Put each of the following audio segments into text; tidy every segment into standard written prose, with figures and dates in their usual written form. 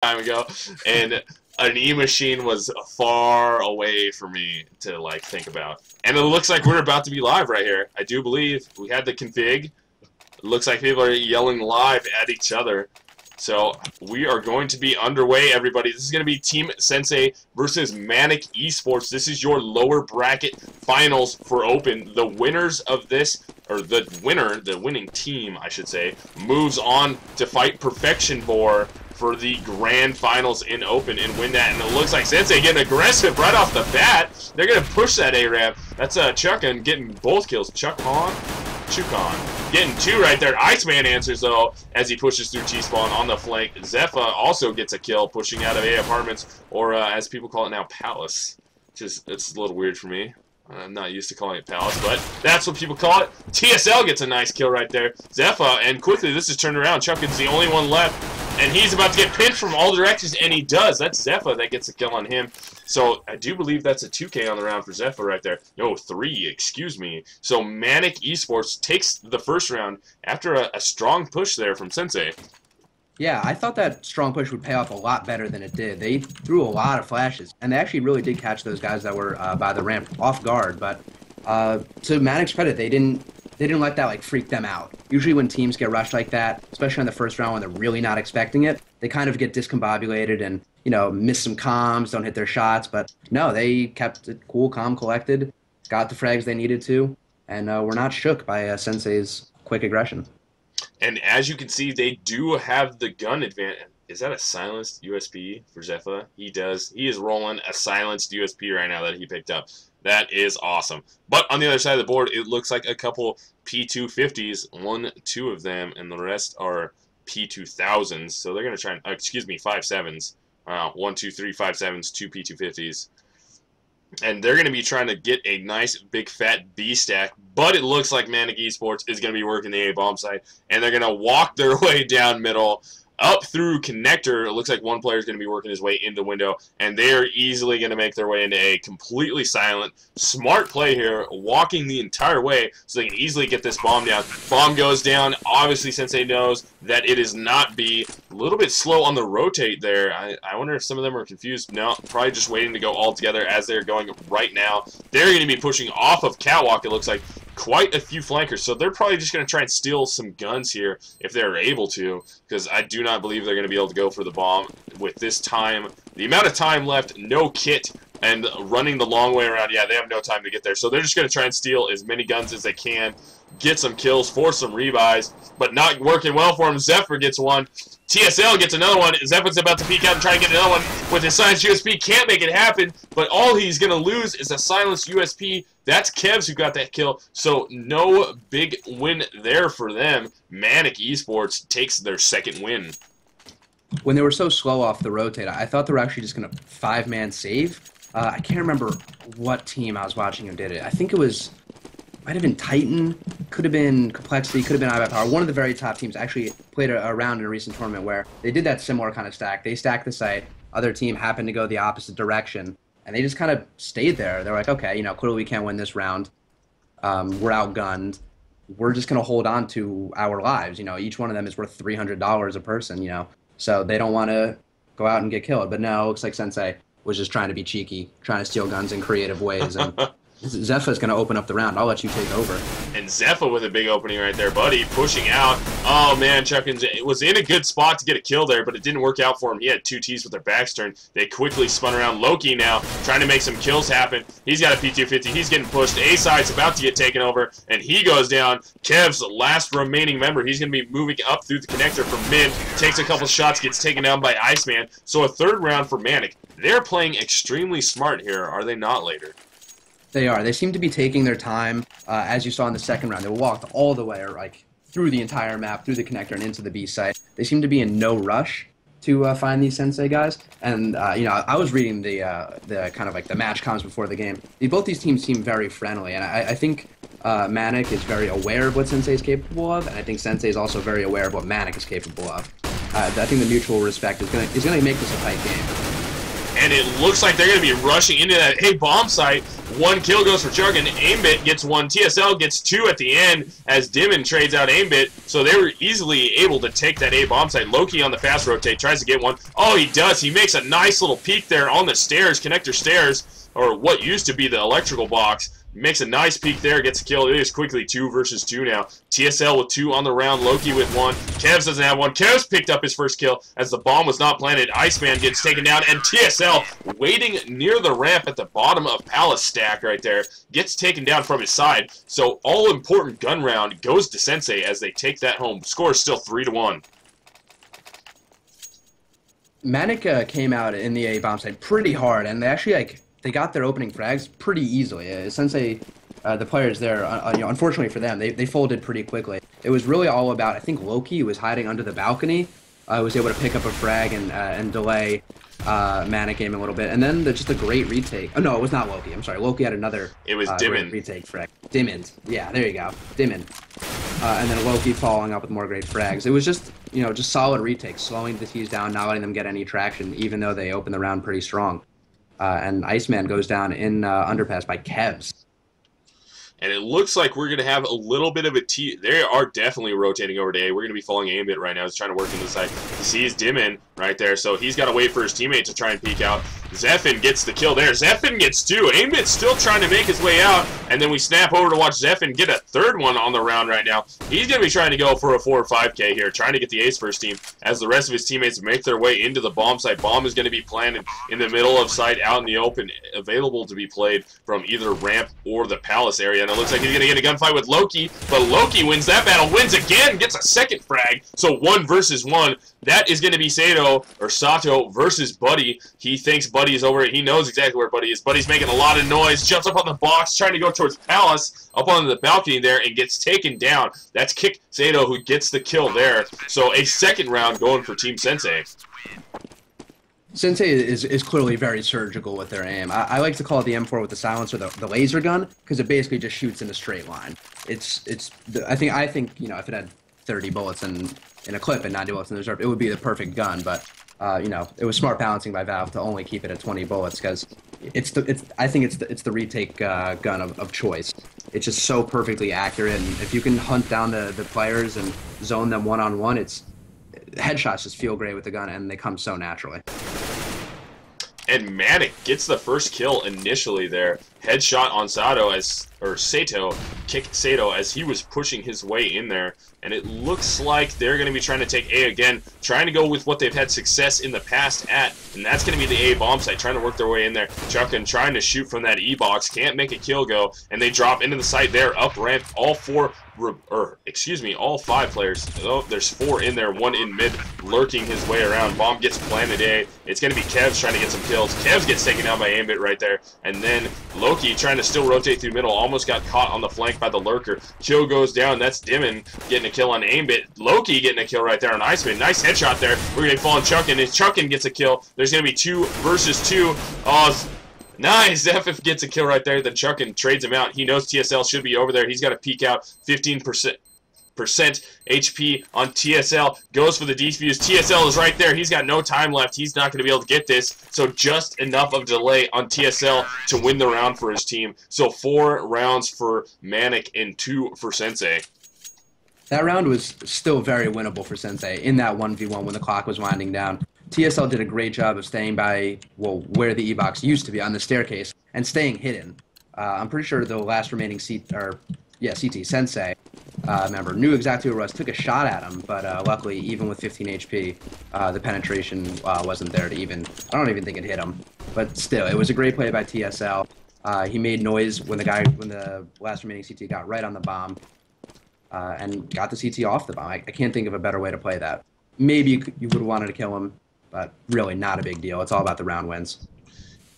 time ago, and an E-machine was far away for me to like think about. And it looks like we're about to be live right here. I do believe we had the config. It looks like people are yelling live at each other. So we are going to be underway, everybody. This is going to be Team Sensei versus Manic Esports. This is your lower bracket finals for Open. The winners of this, or the winning team, I should say, moves on to fight Perfection for the grand finals in Open and win that. And it looks like Sensei getting aggressive right off the bat. They're going to push that A-Ramp. That's Chuck and getting both kills. Chukon. Getting two right there. Iceman answers, though, as he pushes through T-Spawn on the flank. Zephyr also gets a kill, pushing out of A Apartments, or as people call it now, Palace. It's a little weird for me. I'm not used to calling it Palace, but that's what people call it. TSL gets a nice kill right there. Zephyr, and quickly this is turned around. Chuckin's the only one left, and he's about to get pinched from all directions, and he does. That's Zephyr that gets a kill on him. So I do believe that's a 2K on the round for Zephyr right there. No, 3, excuse me. So Manic Esports takes the first round after a strong push there from Sensei. Yeah, I thought that strong push would pay off a lot better than it did. They threw a lot of flashes, and they actually really did catch those guys that were by the ramp off guard. But to Manic's credit, they didn't let that like freak them out. Usually when teams get rushed like that, especially in the first round when they're really not expecting it, they kind of get discombobulated and miss some comms, don't hit their shots. But no, they kept it cool, calm, collected, got the frags they needed to, and were not shook by Sensei's quick aggression. And as you can see, they do have the gun advantage. Is that a silenced USP for Zephyr? He does. He is rolling a silenced USP right now that he picked up. That is awesome. But on the other side of the board, it looks like a couple P250s, 2 of them, and the rest are P2000s. So they're going to try and, 5.7s. 1, 2, 3, 5.7s, 2 P250s. And they're going to be trying to get a nice big fat B stack, but it looks like Manic Esports is going to be working the A bomb site, and they're going to walk their way down middle, up through connector. It looks like one player is going to be working his way into window, and they're easily going to make their way into A. Completely silent. Smart play here, walking the entire way so they can easily get this bomb down. Bomb goes down. Obviously, Sensei knows that it is not B. A little bit slow on the rotate there. I wonder if some of them are confused. No, probably just waiting to go all together as they're going right now. They're going to be pushing off of Catwalk, it looks like. Quite a few flankers, so they're probably just going to try and steal some guns here if they're able to, because I do not believe they're going to be able to go for the bomb with this time. The amount of time left, no kit, and running the long way around, yeah, they have no time to get there. So they're just going to try and steal as many guns as they can, get some kills, force some rebuys, but not working well for him. Zephyr gets one. TSL gets another one. Zephyr's about to peek out and try and get another one with his silenced USP. Can't make it happen, but all he's going to lose is a silenced USP. That's Kevs who got that kill, so no big win there for them. Manic Esports takes their second win. When they were so slow off the rotate, I thought they were actually just going to 5-man save. I can't remember what team I was watching who did it. I think it might have been Titan, could have been Complexity, could have been iBuyPower. One of the very top teams actually played a round in a recent tournament where they did that similar kind of stack. They stacked the site, other team happened to go the opposite direction, and they just kind of stayed there. They're like, okay, clearly we can't win this round. We're outgunned. We're just going to hold on to our lives. Each one of them is worth $300 a person, so they don't want to go out and get killed. But no, it looks like Sensei was just trying to be cheeky, trying to steal guns in creative ways, and Zephyr is going to open up the round. I'll let you take over. And Zephyr with a big opening right there, buddy, pushing out. Oh, man, Chuckins was in a good spot to get a kill there, but it didn't work out for him. He had 2 Ts with their backs turned. They quickly spun around. Loki now trying to make some kills happen. He's got a P250. He's getting pushed. A-side's about to get taken over, and he goes down. Kev's last remaining member. He's going to be moving up through the connector from mid. Takes a couple shots, gets taken down by Iceman. So a third round for Manic. They're playing extremely smart here, are they not, later? They are. They seem to be taking their time, as you saw in the second round. They walked all the way, through the entire map, through the connector, and into the B site. They seem to be in no rush to find these Sensei guys. And I was reading the kind of the match comms before the game. Both these teams seem very friendly, and I think Manic is very aware of what Sensei is capable of, and I think Sensei is also very aware of what Manic is capable of. I think the mutual respect is going to make this a tight game. and it looks like they're going to be rushing into that A bomb site. One kill goes for Chuck, and Aimbit gets one. TSL gets two at the end as Dimon trades out Aimbit, so they were easily able to take that A bomb site. Loki on the fast rotate tries to get one. Oh, he does. He makes a nice little peek there on the stairs, connector stairs, or what used to be the electrical box. Makes a nice peek there, gets a kill. It is quickly 2 versus 2 now. TSL with 2 on the round, Loki with 1. Kevs doesn't have 1. Kevs picked up his first kill as the bomb was not planted. Iceman gets taken down, and TSL, waiting near the ramp at the bottom of Palace stack right there, gets taken down from his side. So all-important gun round goes to SENSEI as they take that home. Score is still 3-1. Manic came out in the A bomb site pretty hard, and they actually they got their opening frags pretty easily. SENSEI, the players there, unfortunately for them, they folded pretty quickly. It was really all about, I think Loki was hiding under the balcony, was able to pick up a frag and delay Manic aim a little bit, and then just a great retake. Oh no, it was not Loki. I'm sorry, Loki had another. It was Dimon. Retake frag. Dimon. Yeah, there you go. Dimon. And then Loki following up with more great frags. It was just just solid retakes, slowing the T's down, not letting them get any traction, even though they opened the round pretty strong. And Iceman goes down in underpass by Kevs. And it looks like we're going to have a little bit of a T. They are definitely rotating over to A. We're going to be following Aimbit right now. He's trying to work into the side. He sees Dimon right there, so he's got to wait for his teammate to try and peek out. Zephin gets the kill there. Zephin gets 2. Aimbit's still trying to make his way out, and then we snap over to watch Zephin get a third one on the round right now. He's going to be trying to go for a 4 or 5K here, trying to get the ace first team as the rest of his teammates make their way into the bomb site. Bomb is going to be planted in the middle of site, out in the open, available to be played from either ramp or the palace area. And it looks like he's going to get a gunfight with Loki, but Loki wins that battle, wins again, gets a second frag. So 1 versus 1. That is going to be Sato versus Buddy. He thinks Buddy is over it. He knows exactly where Buddy is. Buddy's making a lot of noise, jumps up on the box, trying to go towards Palace, up on the balcony there, and gets taken down. That's Kick Sato who gets the kill there. So a second round going for Team SENSEI. SENSEI is clearly very surgical with their aim. I like to call it the M4 with the silencer, the laser gun, because it basically just shoots in a straight line. I think if it had 30 bullets in a clip and 90 bullets in the reserve, it would be the perfect gun. But it was smart balancing by Valve to only keep it at 20 bullets because I think it's the retake gun of choice. It's just so perfectly accurate, and if you can hunt down the players and zone them one-on-one, headshots just feel great with the gun, and they come so naturally. And Manic gets the first kill initially there. Headshot on Sato, kicked Sato as he was pushing his way in there. And it looks like they're going to be trying to take A again, trying to go with what they've had success in the past at, and that's going to be the A bomb site, trying to work their way in there. Chuckin trying to shoot from that E box, can't make a kill go, and they drop into the site there, up ramp, all 5 players. Oh, there's 4 in there, 1 in mid, lurking his way around. Bomb gets planted A. It's going to be Kevs trying to get some kills. Kevs gets taken down by Aimbit right there, and then Loki trying to still rotate through middle, almost got caught on the flank by the lurker. Kill goes down, that's Dimon getting a kill on Aimbit. Loki getting a kill right there on Iceman. Nice headshot there. We're going to fall on Chuckin, and Chuckin gets a kill. There's going to be 2 versus 2. Oh, nice. FF gets a kill right there. Then Chuckin trades him out. He knows TSL should be over there. He's got to peek out. 15% HP on TSL. Goes for the defuse. TSL is right there. He's got no time left. He's not going to be able to get this. So just enough of delay on TSL to win the round for his team. So 4 rounds for Manic and 2 for SENSEI. That round was still very winnable for SENSEI in that 1v1 when the clock was winding down. TSL did a great job of staying by, where the E-box used to be, on the staircase, and staying hidden. I'm pretty sure the last remaining CT SENSEI member knew exactly where it was, took a shot at him, but luckily, even with 15 HP, the penetration wasn't there to even, I don't even think it hit him. But still, it was a great play by TSL. He made noise when the last remaining CT got right on the bomb. And got the CT off the bomb. I can't think of a better way to play that. Maybe you would have wanted to kill him, but really not a big deal. It's all about the round wins.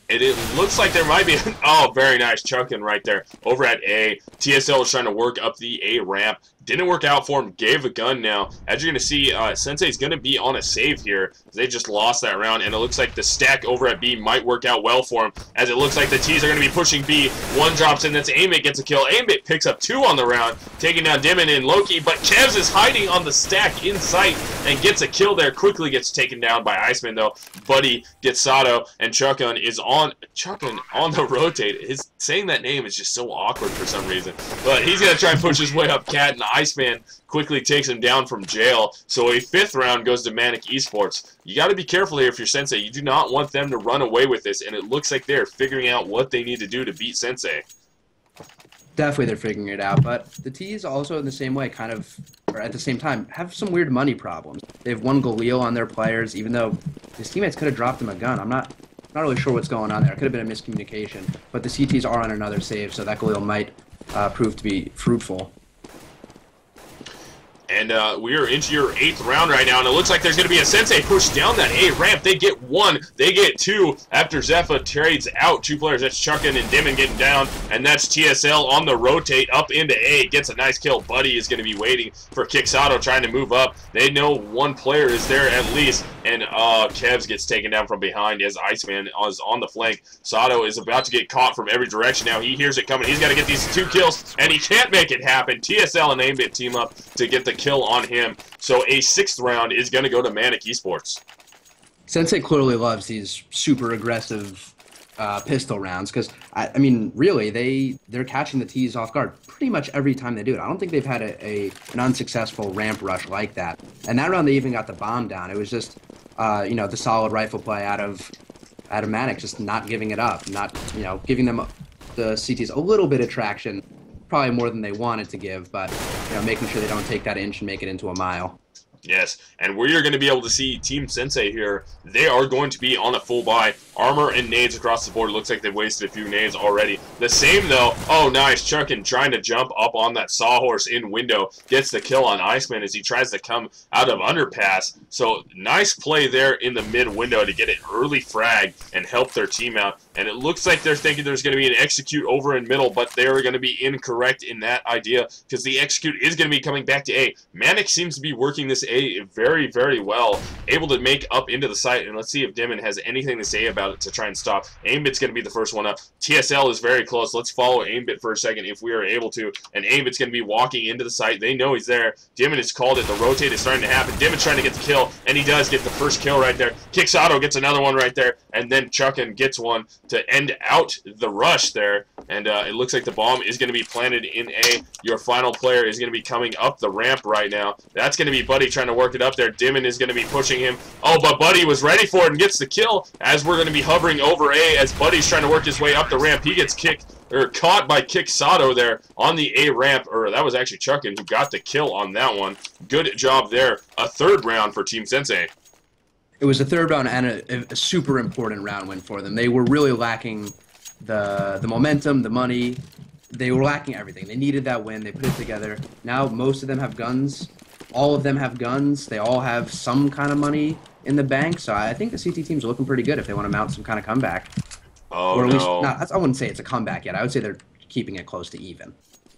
And it looks like there might be... Oh, very nice. Chuckin right there. Over at A. TSL is trying to work up the A ramp. Didn't work out for him. Gave a gun now. As you're going to see, Sensei's going to be on a save here. They just lost that round, and it looks like the stack over at B might work out well for him, as it looks like the T's are going to be pushing B. One drops in. That's Aimbit gets a kill. Aimbit picks up 2 on the round, taking down Dimon and Loki, but Kevs is hiding on the stack in sight and gets a kill there. Quickly gets taken down by Iceman, though. Buddy gets Sato, and Chuckun is on the rotate. Saying that name is just so awkward for some reason, but he's going to try and push his way up Cat, and the Iceman quickly takes him down from jail. So a 5th round goes to Manic Esports. You got to be careful here if you're Sensei. You do not want them to run away with this, and it looks like they're figuring out what they need to do to beat Sensei. Definitely they're figuring it out, but the T's also in the same way kind of, or at the same time, have some weird money problems. They have one Galil on their players, even though his teammates could have dropped him a gun. I'm not really sure what's going on there. It could have been a miscommunication, but the CTs are on another save, so that Galil might prove to be fruitful. And we are into your 8th round right now, and it looks like there's going to be a Sensei push down that A ramp. They get 1, they get 2 after Zephyr trades out 2 players. That's Chuckun and Dimon getting down, and that's TSL on the rotate up into A. Gets a nice kill. Buddy is going to be waiting for Kixado, trying to move up. They know 1 player is there at least, and Kevs gets taken down from behind as Iceman is on the flank. Sato is about to get caught from every direction now. He hears it coming. He's got to get these 2 kills, and he can't make it happen. TSL and Aimbit team up to get the kill on him. So a 6th round is going to go to Manic Esports. Sensei clearly loves these super aggressive pistol rounds because, I mean, really, they're catching the T's off guard pretty much every time they do it. I don't think they've had an unsuccessful ramp rush like that. And that round, they even got the bomb down. It was just, you know, the solid rifle play out of Manic, just not giving it up, not, you know, giving them the CTs a little bit of traction. Probably more than they wanted to give, but you know, making sure they don't take that inch and make it into a mile. Yes, and where you're going to be able to see Team Sensei here, they are going to be on a full buy. Armor and nades across the board. Looks like they've wasted a few nades already. The same, though. Oh, nice. Chuckun trying to jump up on that sawhorse in window. Gets the kill on Iceman as he tries to come out of underpass. So, nice play there in the mid window to get an early frag and help their team out. And it looks like they're thinking there's going to be an execute over in middle, but they're going to be incorrect in that idea because the execute is going to be coming back to A. Manic seems to be working this A very, very well, able to make up into the site, and let's see if Dimon has anything to say about it to try and stop. Aimbit's going to be the first one up. TSL is very close. Let's follow Aimbit for a second if we are able to, and Aimbit's going to be walking into the site. They know he's there. Dimon has called it. The rotate is starting to happen. Dimon's trying to get the kill, and he does get the first kill right there. Kixado gets another one right there, and then Chuckun gets one to end out the rush there, and it looks like the bomb is going to be planted in A. Your final player is going to be coming up the ramp right now. That's going to be Buddy trying to work it up there. Dimon is going to be pushing him. Oh, but Buddy was ready for it and gets the kill as we're going to be hovering over A as Buddy's trying to work his way up the ramp. He gets caught by Kixado there on the A ramp, or that was actually Chuckun who got the kill on that one. Good job there. A 3rd round for Team Sensei. It was a 3rd round and a super important round win for them. They were really lacking the momentum, the money. They were lacking everything. They needed that win. They put it together. Now most of them have guns. All of them have guns. They all have some kind of money in the bank. So I think the CT team's looking pretty good if they want to mount some kind of comeback. Oh, or at least, no. I wouldn't say it's a comeback yet. I would say they're keeping it close to even.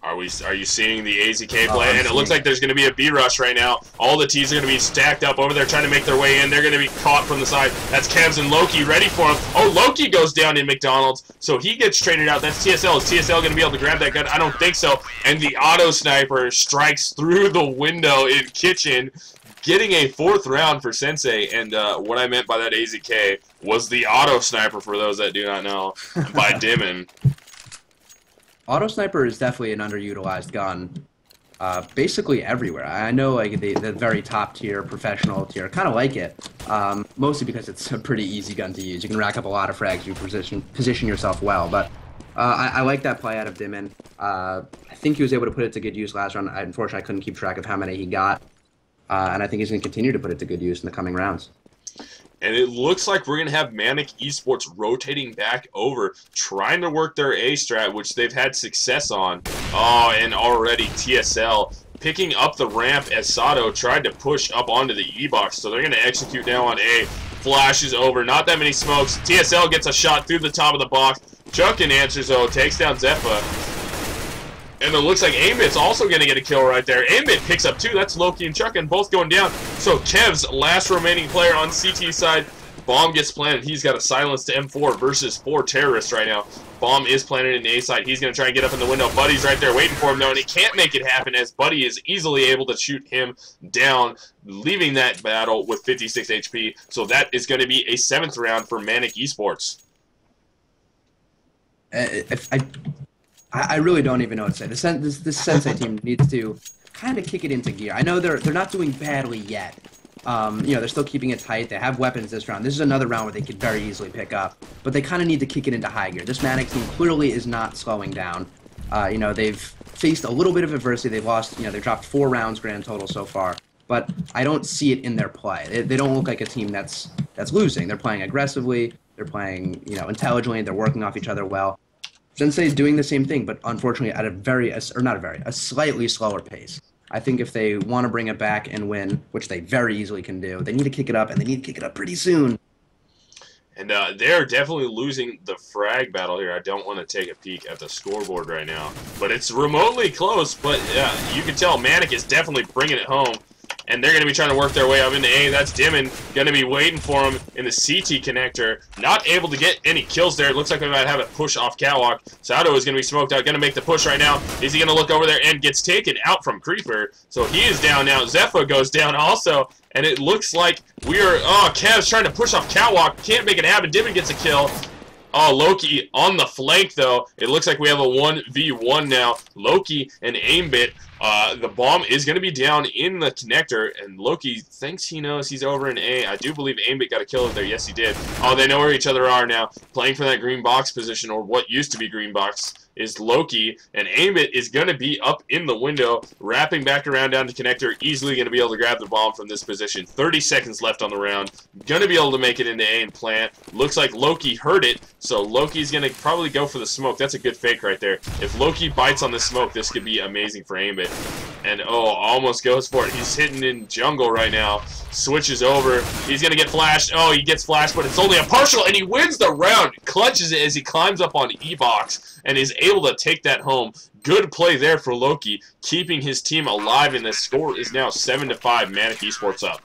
Are you seeing the AZK play? And it looks like there's going to be a B rush right now. All the T's are going to be stacked up over there trying to make their way in. They're going to be caught from the side. That's Kevs and Loki ready for him. Oh, Loki goes down in McDonald's, so he gets traded out. That's TSL. Is TSL going to be able to grab that gun? I don't think so. And the auto sniper strikes through the window in kitchen, getting a 4th round for Sensei. And what I meant by that AZK was the auto sniper, for those that do not know, by Dimon. Auto sniper is definitely an underutilized gun, basically everywhere. I know like the very top tier, professional tier, kind of like it, mostly because it's a pretty easy gun to use. You can rack up a lot of frags. You position yourself well, but I like that play out of Dimon. I think he was able to put it to good use last round. Unfortunately, I couldn't keep track of how many he got, and I think he's going to continue to put it to good use in the coming rounds. And it looks like we're going to have Manic Esports rotating back over, trying to work their A strat, which they've had success on. Oh, and already TSL picking up the ramp as Sato tried to push up onto the E-box. So they're going to execute now on A. Flashes over, not that many smokes. TSL gets a shot through the top of the box. Chuckun answers, though, takes down Zephyr. And it looks like Ambit's also going to get a kill right there. Ambit picks up 2. That's Loki and Chuckin both going down. So Kev's last remaining player on CT side. Bomb gets planted. He's got a silence to M4 versus 4 terrorists right now. Bomb is planted in the A side. He's going to try and get up in the window. Buddy's right there waiting for him, though, and he can't make it happen as Buddy is easily able to shoot him down, leaving that battle with 56 HP. So that is going to be a 7th round for Manic Esports. I really don't even know what to say. This Sensei team needs to kind of kick it into gear. I know they're not doing badly yet. You know, they're still keeping it tight. They have weapons this round. This is another round where they could very easily pick up. But they kind of need to kick it into high gear. This Manic team clearly is not slowing down. You know, they've faced a little bit of adversity. They've lost, you know, they've dropped 4 rounds grand total so far. But I don't see it in their play. They don't look like a team that's losing. They're playing aggressively. They're playing, you know, intelligently. They're working off each other well. Sensei is doing the same thing, but unfortunately at a slightly slower pace. I think if they want to bring it back and win, which they very easily can do, they need to kick it up, and they need to kick it up pretty soon. And they're definitely losing the frag battle here. I don't want to take a peek at the scoreboard right now. But it's remotely close, but you can tell Manic is definitely bringing it home. And they're going to be trying to work their way up into A. That's Dimon going to be waiting for him in the CT connector. Not able to get any kills there. It looks like we might have a push off Catwalk. Sato is going to be smoked out. Going to make the push right now. Is he going to look over there and gets taken out from Creeper? So he is down now. Zephyr goes down also. And it looks like we are... Oh, Kev's trying to push off Catwalk. Can't make it happen. Dimon gets a kill. Oh, Loki on the flank, though. It looks like we have a 1v1 now. Loki and Aimbit. The bomb is going to be down in the connector, and Loki thinks he knows he's over in A. I do believe Aimbit got a kill there. Yes, he did. Oh, they know where each other are now. Playing for that green box position, or what used to be green box, is Loki, and Aimbit is going to be up in the window, wrapping back around down to connector, easily going to be able to grab the bomb from this position. 30 seconds left on the round. Going to be able to make it into A and plant. Looks like Loki heard it, so Loki's going to probably go for the smoke. That's a good fake right there. If Loki bites on the smoke, this could be amazing for Aimbit. And, oh, almost goes for it. He's hitting in jungle right now. Switches over. He's going to get flashed. Oh, he gets flashed, but it's only a partial, and he wins the round. Clutches it as he climbs up on E-Box and is able to take that home. Good play there for Loki, keeping his team alive, and the score is now 7-5. Manic Esports up.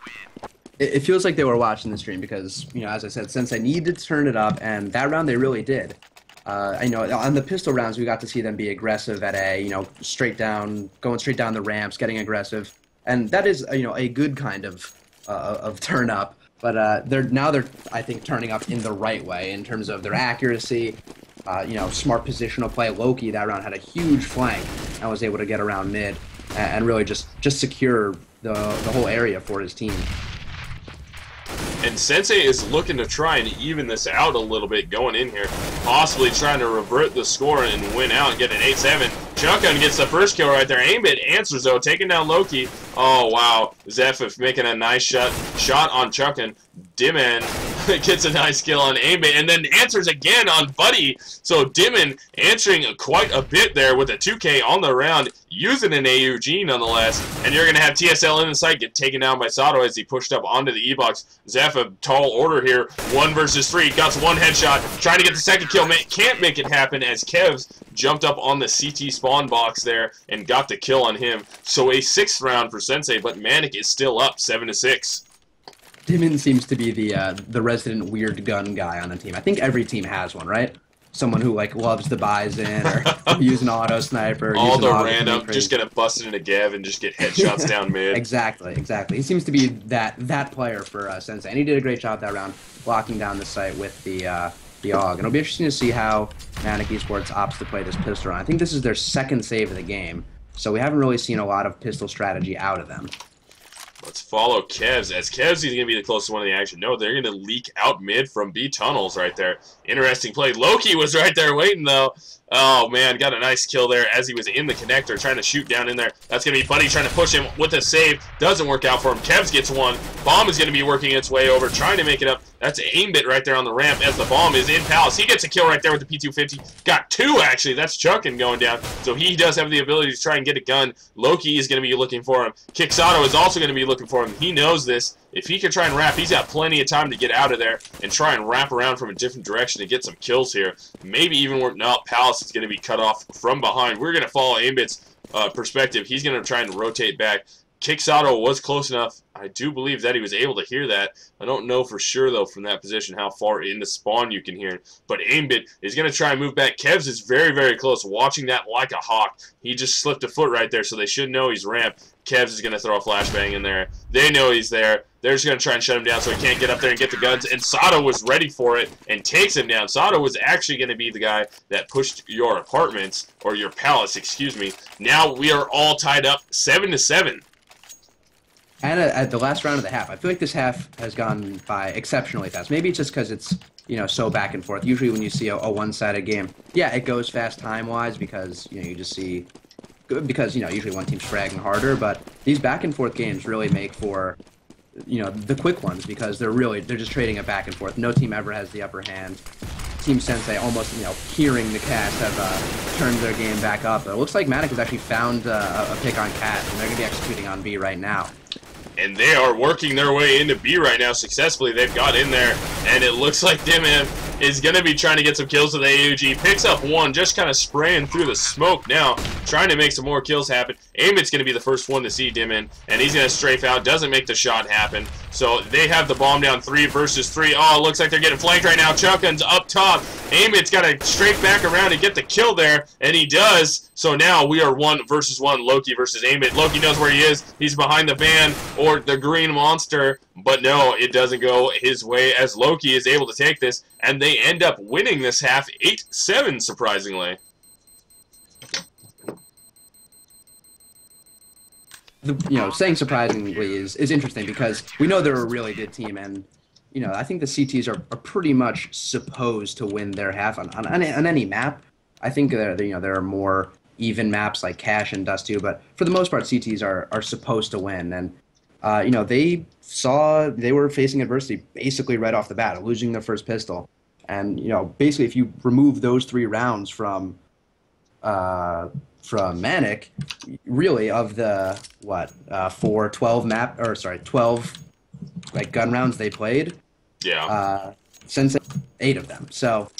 It feels like they were watching the stream because, you know, as I said, Sensei needed to turn it up, and that round they really did. I know on the pistol rounds we got to see them be aggressive at A, you know, going straight down the ramps, getting aggressive, and that is, you know, a good kind of turn up. But they're I think turning up in the right way in terms of their accuracy, you know, smart positional play. Loki that round had a huge flank and was able to get around mid and really just secure the whole area for his team. And Sensei is looking to try and even this out a little bit going in here. Possibly trying to revert the score and win out and get an 8-7. Chuckin gets the first kill right there. Aimbit answers, though, taking down Loki. Oh, wow. Zephyr making a nice shot on Chuckin. Dimon gets a nice kill on Aimbit and then answers again on Buddy. So Dimon answering quite a bit there with a 2K on the round, using an AUG nonetheless. And you're going to have TSL in the site get taken down by Sato as he pushed up onto the E-Box. Zephyr, tall order here. 1 versus 3. Got one headshot. Trying to get the second kill. Can't make it happen as Kev's jumped up on the CT spawn box there and got the kill on him. So a 6th round for Sensei, but Manic is still up 7-6. Dimon seems to be the resident weird gun guy on the team. I think every team has one, right? Someone who like loves the Bison or use an auto sniper. All the random, just get busted in a Gav and just get headshots down mid. Exactly. He seems to be that player for Sensei, and he did a great job that round, blocking down the site with the AUG. And it'll be interesting to see how Manic Esports opts to play this pistol round. I think this is their 2nd save of the game, so we haven't really seen a lot of pistol strategy out of them. Let's follow Kevs, as Kevs is going to be the closest one to the action. No, they're going to leak out mid from B tunnels right there. Interesting play. Loki was right there waiting, though. Oh, man, got a nice kill there as he was in the connector, trying to shoot down in there. That's going to be Buddy trying to push him with a save. Doesn't work out for him. Kevs gets one. Bomb is going to be working its way over, trying to make it up. That's Aimbit right there on the ramp as the bomb is in Palace. He gets a kill right there with the P250. Got 2, actually. That's Chuckin going down. So he does have the ability to try and get a gun. Loki is going to be looking for him. Kixado is also going to be looking looking for him. He knows this. If he can try and wrap, he's got plenty of time to get out of there and try and wrap around from a different direction to get some kills here. Maybe even where no, Palace is going to be cut off from behind. We're going to follow Aimbit's perspective. He's going to try and rotate back. Kixado was close enough. I do believe that he was able to hear that. I don't know for sure, though, from that position how far into spawn you can hear it. But Aimbit is going to try and move back. Kevs is very, very close, watching that like a hawk. He just slipped a foot right there, so they should know he's ramped. Kevs is going to throw a flashbang in there. They know he's there. They're just going to try and shut him down so he can't get up there and get the guns. And Sato was ready for it and takes him down. Sato was actually going to be the guy that pushed your apartments, or your palace, excuse me. Now we are all tied up 7-7. And at the last round of the half, I feel like this half has gone by exceptionally fast. Maybe it's just because it's, so back and forth. Usually when you see a one-sided game, yeah, it goes fast time-wise because, you just see, because, usually one team's fragging harder, but these back and forth games really make for, the quick ones because they're just trading it back and forth. No team ever has the upper hand. Team SENSEI almost, hearing the cast have turned their game back up. But it looks like Manic has actually found a pick on Cat, and they're going to be executing on B right now. And they are working their way into B right now successfully. They've got in there, and it looks like Dimman is going to be trying to get some kills with the AUG. Picks up one, just kind of spraying through the smoke now, trying to make some more kills happen. Aimit's going to be the first one to see Dimman, and he's going to strafe out, doesn't make the shot happen. So they have the bomb down 3 versus 3. Oh, it looks like they're getting flanked right now. Chuckun's up top. Aimit's got to strafe back around and get the kill there, and he does. So now we are 1 versus 1, Loki versus Amit. Loki knows where he is. He's behind the van or the green monster. But no, it doesn't go his way as Loki is able to take this. And they end up winning this half 8-7, surprisingly. Saying surprisingly is interesting because we know they're a really good team. And, I think the CTs are pretty much supposed to win their half on any map. I think there are more even maps like Cash and Dust 2, but for the most part, CTs are supposed to win. And, they were facing adversity basically right off the bat, losing their first pistol. And, basically if you remove those 3 rounds from Manic, really of the, 12 like gun rounds they played, yeah, SENSEI 8 of them. So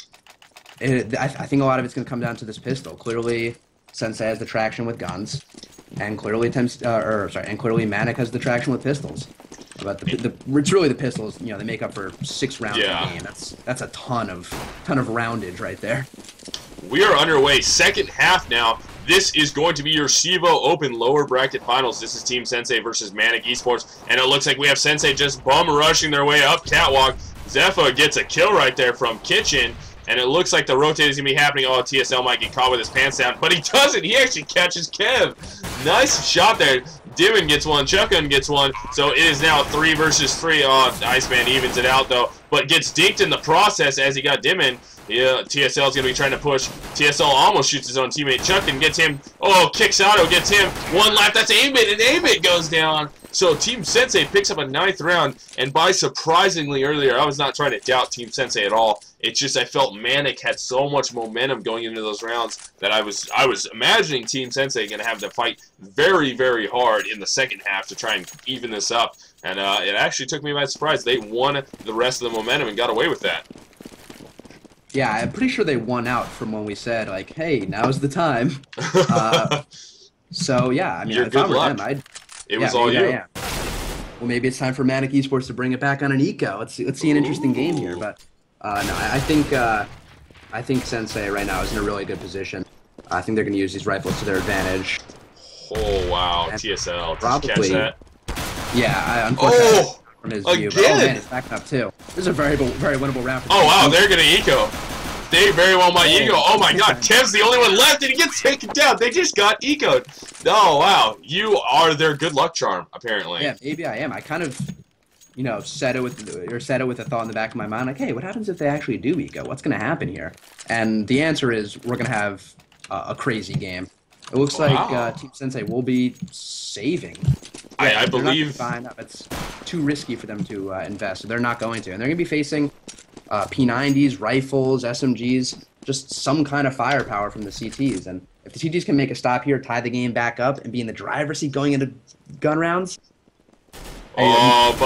I think a lot of it's going to come down to this pistol. Clearly, SENSEI has the traction with guns, and clearly Manic has the traction with pistols. But it's really the pistols. They make up for 6 rounds of the game. That's a ton of roundage right there. We are underway, second half now. This is going to be your CEVO-Open lower bracket finals. This is Team SENSEI versus Manic Esports, and it looks like we have SENSEI just bum rushing their way up catwalk. Zephyr gets a kill right there from Kitchen. And it looks like the rotate is going to be happening. Oh, TSL might get caught with his pants down. But he doesn't. He actually catches Kev. Nice shot there. Dimon gets one. Chuckun gets one. So it is now 3 versus 3. Oh, Iceman evens it out, though. But gets dinked in the process as he got Dimon. Yeah, TSL is going to be trying to push. TSL almost shoots his own teammate. Chuckun gets him. Oh, Kixado gets him. One lap. That's Amit, and Amit goes down. So Team SENSEI picks up a 9th round, and by surprisingly earlier, I was not trying to doubt Team SENSEI at all. It's just I felt Manic had so much momentum going into those rounds that I was imagining Team SENSEI going to have to fight very, very hard in the second half to try and even this up. And it actually took me by surprise. They won the rest of the momentum and got away with that. Yeah, I'm pretty sure they won out from when we said, like, hey, now's the time. So, yeah, I mean, if I were them, it was all you. Yeah. Well, maybe it's time for Manic Esports to bring it back on an eco. Let's see an interesting game here. But no, I think SENSEI right now is in a really good position. I think they're going to use these rifles to their advantage. Oh wow, and TSL. Did you catch that? Yeah, unfortunately from his view. But, oh man, it's backing up too. This is a very winnable round. For wow, they're going to eco. They very well might eco. Oh my god, Kev's the only one left and he gets taken down. They just got ecoed. Oh wow, you are their good luck charm, apparently. Yeah, maybe I am. I kind of, said it with a thought in the back of my mind, like, hey, what happens if they actually do eco? What's going to happen here? And the answer is we're going to have a crazy game. It looks like Team SENSEI will be saving. I believe. Fine up. It's too risky for them to invest, so they're not going to. And they're going to be facing P90s, rifles, SMGs, just some kind of firepower from the CTs. And if the CTs can make a stop here, tie the game back up, and be in the driver's seat going into gun rounds, Hey, Oh,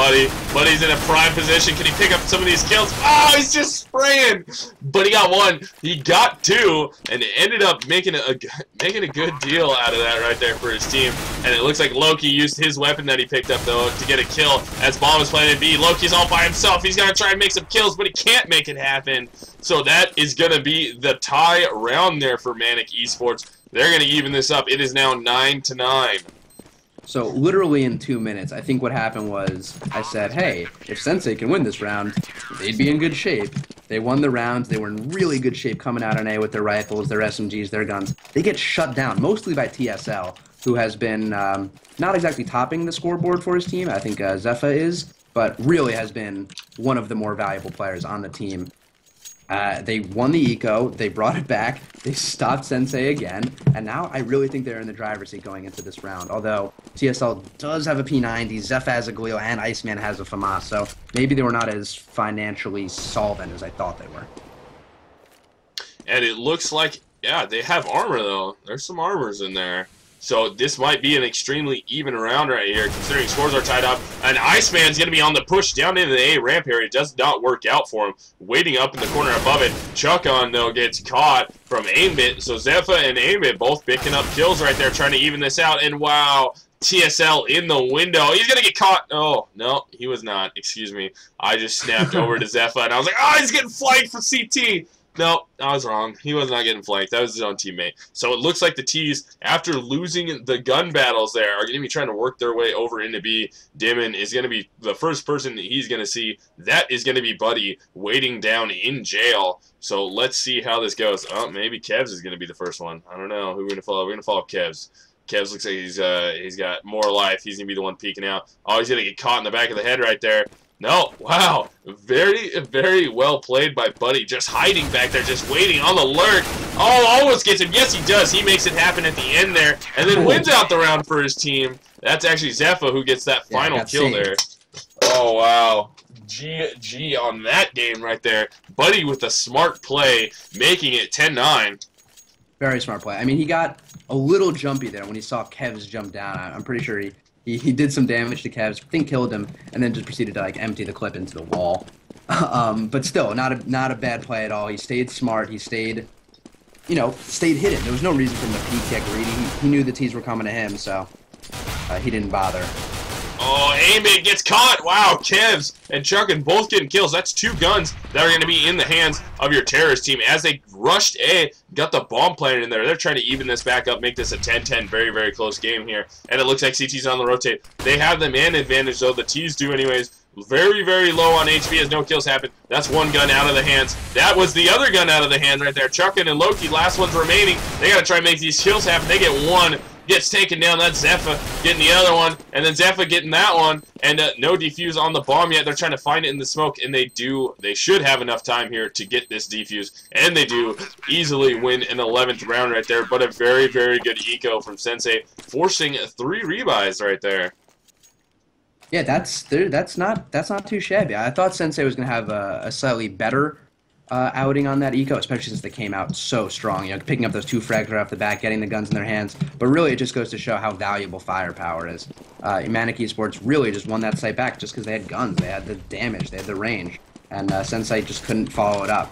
Buddy's in a prime position. Can he pick up some of these kills? Oh, he's just spraying. But he got one. He got two, and ended up making a good deal out of that right there for his team. And it looks like Loki used his weapon that he picked up, though, to get a kill as Bomb is planted B. Loki's all by himself. He's going to try and make some kills, but he can't make it happen. So that is going to be the tie round there for Manic Esports. They're going to even this up. It is now 9-9. So literally in 2 minutes, I think what happened was I said, hey, if SENSEI can win this round, they'd be in good shape. They won the rounds. They were in really good shape coming out on A with their rifles, their SMGs, their guns. They get shut down, mostly by TSL, who has been not exactly topping the scoreboard for his team. I think Zepha is, but really has been one of the more valuable players on the team. They won the eco, they brought it back, they stopped SENSEI again, and now I really think they're in the driver's seat going into this round. Although TSL does have a P90, Zepha has a Galil, and Iceman has a FAMAS, so maybe they were not as financially solvent as I thought they were. And it looks like, yeah, they have armor, though. There's some armors in there. So this might be an extremely even round right here, considering scores are tied up. And Iceman's going to be on the push down into the A ramp area. It does not work out for him. Waiting up in the corner above it. Chuck-On, though, gets caught from Aimbit. So Zepha and Aimbit both picking up kills right there, trying to even this out. And wow, TSL in the window. He's going to get caught. Oh, no, he was not. Excuse me. I just snapped over to Zepha, and I was like, oh, he's getting flanked for CT. No, I was wrong. He was not getting flanked. That was his own teammate. So it looks like the T's, after losing the gun battles there, are going to be trying to work their way over into B. Dimon is going to be the first person that he's going to see. That is going to be Buddy waiting down in jail. So let's see how this goes. Oh, maybe Kevs is going to be the first one. I don't know who we're going to follow. We're going to follow Kevs. Kevs looks like he's got more life. He's going to be the one peeking out. Oh, he's going to get caught in the back of the head right there. No, wow, very, very well played by Buddy, just hiding back there, just waiting on the lurk. Oh, almost gets him. Yes, he does. He makes it happen at the end there, and then wins out the round for his team. That's actually Zepha who gets that final kill there. Oh, wow. GG on that game right there. Buddy with a smart play, making it 10-9. Very smart play. I mean, he got a little jumpy there when he saw Kevs jump down. I'm pretty sure he did some damage to Kevs, I think killed him, and then just proceeded to like empty the clip into the wall. But still, not a bad play at all. He stayed smart. He stayed, stayed hidden. There was no reason for him to peek get greedy. He knew the T's were coming to him, so he didn't bother. Oh, Aimbit gets caught. Wow, Kevs and Chuck-On both getting kills. That's two guns that are going to be in the hands of your terrorist team as they rushed A, got the bomb planted in there. They're trying to even this back up, make this a 10-10, very, very close game here. And it looks like CT's on the rotate. They have the man advantage, though. The T's do anyways. Very, very low on HP as no kills happen. That's one gun out of the hands. That was the other gun out of the hands right there. Chuck-On and Loki, last one's remaining. They got to try and make these kills happen. They get one. Gets taken down. That's Zepha getting the other one, and then Zepha getting that one, and no defuse on the bomb yet. They're trying to find it in the smoke, and they do. They should have enough time here to get this defuse, and they do easily win an 11th round right there. But a very, very good eco from SENSEI, forcing 3 rebuys right there. Yeah, that's not too shabby. I thought SENSEI was going to have a slightly better outing on that eco, especially since they came out so strong. Picking up those 2 frags right off the bat, getting the guns in their hands. But really, it just goes to show how valuable firepower is. Manic Esports really just won that site back just because they had guns, they had the damage, they had the range, and SENSEI just couldn't follow it up.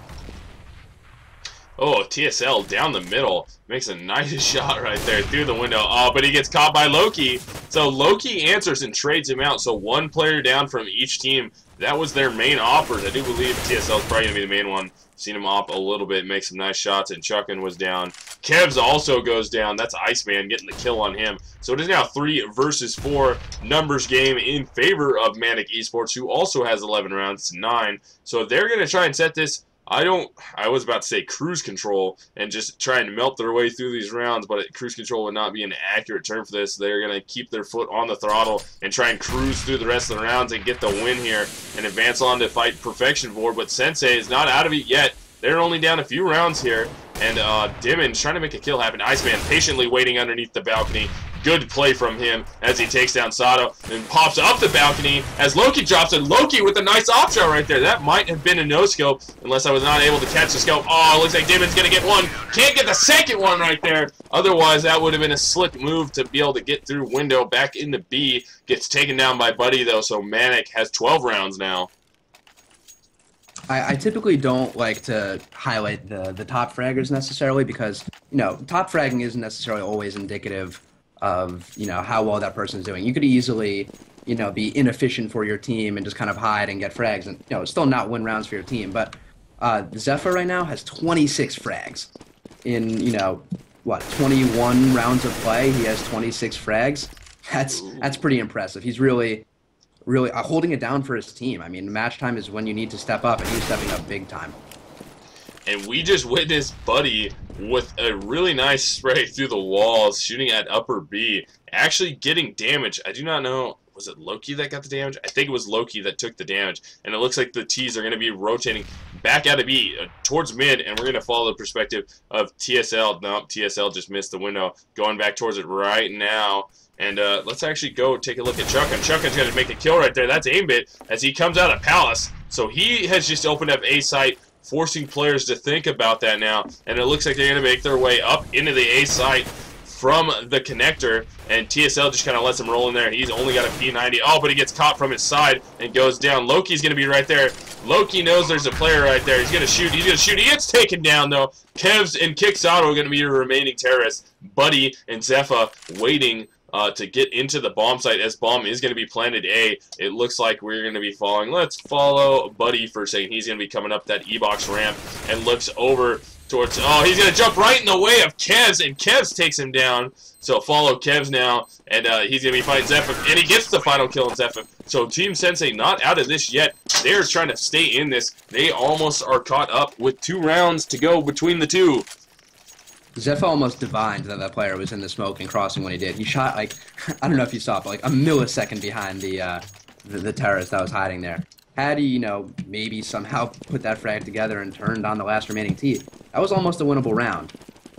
Oh, TSL down the middle. Makes a nice shot right there through the window. Oh, but he gets caught by Loki. So Loki answers and trades him out. So 1 player down from each team. That was their main offers. I do believe TSL is probably going to be the main one. Seen him op a little bit, make some nice shots, and Chuck-On was down. Kevs also goes down. That's Iceman getting the kill on him. So it is now 3 versus 4 numbers game in favor of Manic Esports, who also has 11 rounds to 9. So they're going to try and set this. I was about to say cruise control and just try and melt their way through these rounds, but cruise control would not be an accurate term for this. They're going to keep their foot on the throttle and try and cruise through the rest of the rounds and get the win here and advance on to fight perfection board. But SENSEI is not out of it yet. They're only down a few rounds here. And Dimmon's trying to make a kill happen. Iceman patiently waiting underneath the balcony. Good play from him as he takes down Sato and pops up the balcony as Loki drops it. Loki with a nice off shot right there. That might have been a no-scope unless I was not able to catch the scope. Oh, looks like Damon's going to get one. Can't get the second one right there. Otherwise, that would have been a slick move to be able to get through window back into B. Gets taken down by Buddy, though, so Manic has 12 rounds now. I typically don't like to highlight the top fraggers necessarily because, you know, top fragging isn't necessarily always indicative of, you know, how well that person's doing. You could easily, you know, be inefficient for your team and just kind of hide and get frags and, you know, still not win rounds for your team. But Zephyr right now has 26 frags. In, you know, what, 21 rounds of play, he has 26 frags. That's pretty impressive. He's really holding it down for his team. I mean, match time is when you need to step up, and he's stepping up big time. And we just witnessed Buddy with a really nice spray through the walls, shooting at upper B, actually getting damage. I do not know, was it Loki that got the damage? I think it was Loki that took the damage. And it looks like the T's are going to be rotating back out of B towards mid, and we're going to follow the perspective of TSL. Nope, TSL just missed the window. Going back towards it right now. And let's actually go take a look at Chucka. Chucka's going to make a kill right there. That's aimbit as he comes out of Palace. So he has just opened up A site, forcing players to think about that now. And it looks like they're going to make their way up into the A site from the connector. And TSL just kind of lets him roll in there. He's only got a P90. Oh, but he gets caught from his side and goes down. Loki's going to be right there. Loki knows there's a player right there. He's going to shoot. He's going to shoot. He gets taken down, though. Kevs and Kicksato are going to be your remaining terrorists. Buddy and Zephyr waiting to get into the bomb site as bomb is going to be planted A. It looks like we're going to be following. Let's follow Buddy for a second. He's going to be coming up that E-box ramp and looks over towards... Oh, he's going to jump right in the way of Kevs, and Kevs takes him down. So follow Kevs now, and he's going to be fighting Zephyr, and he gets the final kill on Zephyr. So Team Sensei not out of this yet. They're trying to stay in this. They almost are caught up with 2 rounds to go between the two. Zephyr almost divined that that player was in the smoke and crossing when he did. He shot, like, I don't know if you saw it, but like a millisecond behind the terrorist that was hiding there. Had he, you know, maybe somehow put that frag together and turned on the last remaining T, that was almost a winnable round.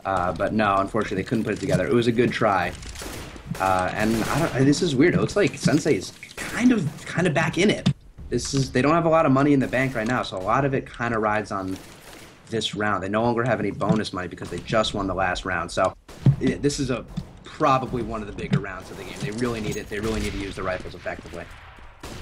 But no, unfortunately, they couldn't put it together. It was a good try. And this is weird. It looks like Sensei is kind of back in it. They don't have a lot of money in the bank right now, so a lot of it kind of rides on this round. They no longer have any bonus money because they just won the last round. So yeah, this is probably one of the bigger rounds of the game. They really need it. They really need to use the rifles effectively.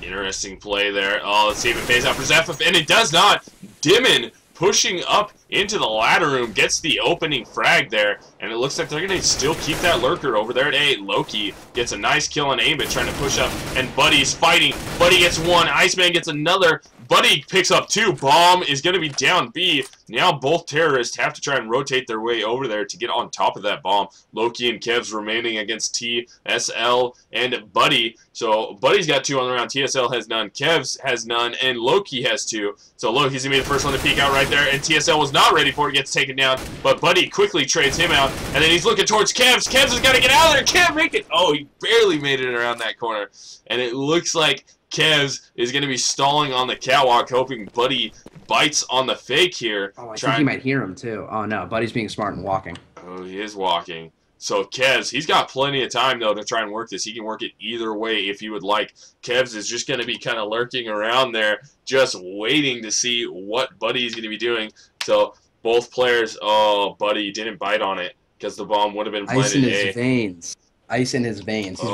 Interesting play there. Oh, let's see if it pays out for Zephyr, and it does not. Dimon pushing up into the ladder room gets the opening frag there, and it looks like they're going to still keep that lurker over there at A. Loki gets a nice kill on Aimbit trying to push up, and Buddy's fighting. Buddy gets one. Iceman gets another. Buddy picks up 2. Bomb is going to be down B. Now both terrorists have to try and rotate their way over there to get on top of that bomb. Loki and Kevs remaining against T, SL, and Buddy. So Buddy's got 2 on the round. TSL has none. Kevs has none. And Loki has 2. So Loki's going to be the first one to peek out right there. And TSL was not ready for it. Gets taken down. But Buddy quickly trades him out. And then he's looking towards Kevs. Kevs has got to get out of there. Can't make it. Oh, he barely made it around that corner. And it looks like Kevs is going to be stalling on the catwalk, hoping Buddy bites on the fake here. Oh, I think he might hear him, too. Oh, no. Buddy's being smart and walking. Oh, he is walking. So Kevs, he's got plenty of time, though, to try and work this. He can work it either way if he would like. Kevs is just going to be kind of lurking around there, just waiting to see what Buddy's going to be doing. So both players, oh, Buddy didn't bite on it because the bomb would have been planted. Ice in his veins. Ice in his veins. He's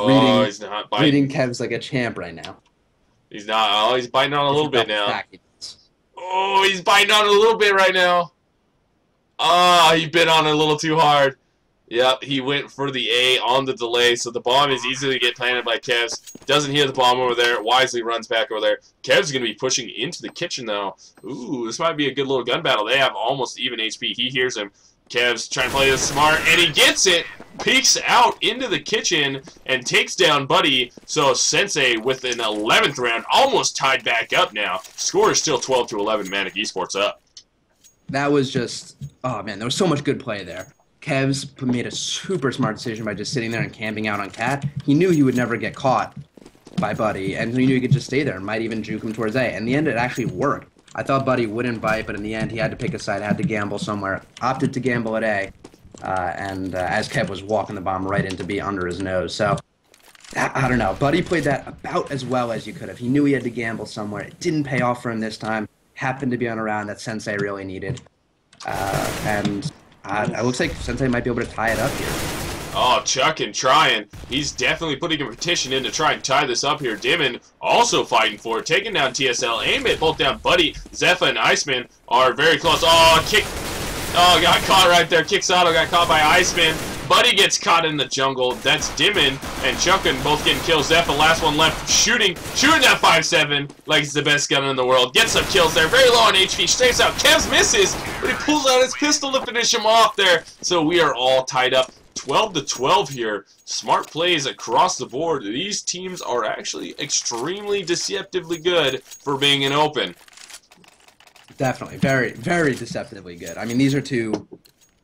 reading Kevs like a champ right now. He's not. Oh, he's biting on a little bit now. Oh, he's biting on a little bit right now. Ah, he bit on it a little too hard. Yep, he went for the A on the delay, so the bomb is easily get planted by Kevs. Doesn't hear the bomb over there. Wisely runs back over there. Kevs going to be pushing into the kitchen, though. Ooh, this might be a good little gun battle. They have almost even HP. He hears him. Kevs trying to play this smart, and he gets it. Peeks out into the kitchen and takes down Buddy. So Sensei with an 11th round, almost tied back up now. Score is still 12-11. Manic Esports up. That was just, oh man, there was so much good play there. Kevs made a super smart decision by just sitting there and camping out on Cat. He knew he would never get caught by Buddy, and he knew he could just stay there and might even juke him towards A. In the end, it actually worked. I thought Buddy wouldn't bite, but in the end, he had to pick a side, had to gamble somewhere. Opted to gamble at A, and as Kev was walking the bomb right into B under his nose. So I don't know. Buddy played that about as well as you could have. He knew he had to gamble somewhere. It didn't pay off for him this time. Happened to be on a round that Sensei really needed. And it looks like Sensei might be able to tie it up here. Oh, Chuck and trying. He's definitely putting a petition in to try and tie this up here. Dimon also fighting for it. Taking down TSL. Aim it both down. Buddy, Zephyr, and Iceman are very close. Oh, kick. Oh, got caught right there. Kicksado got caught by Iceman. Buddy gets caught in the jungle. That's Dimon and Chuckin both getting kills. Zephyr, last one left, shooting that 5.7 like it's the best gun in the world. Gets some kills there. Very low on HP. Straights out. Kevs misses, but he pulls out his pistol to finish him off there. So we are all tied up. 12-12 here. Smart plays across the board. These teams are actually extremely deceptively good for being an open. Definitely. Very, very deceptively good. I mean, these are two...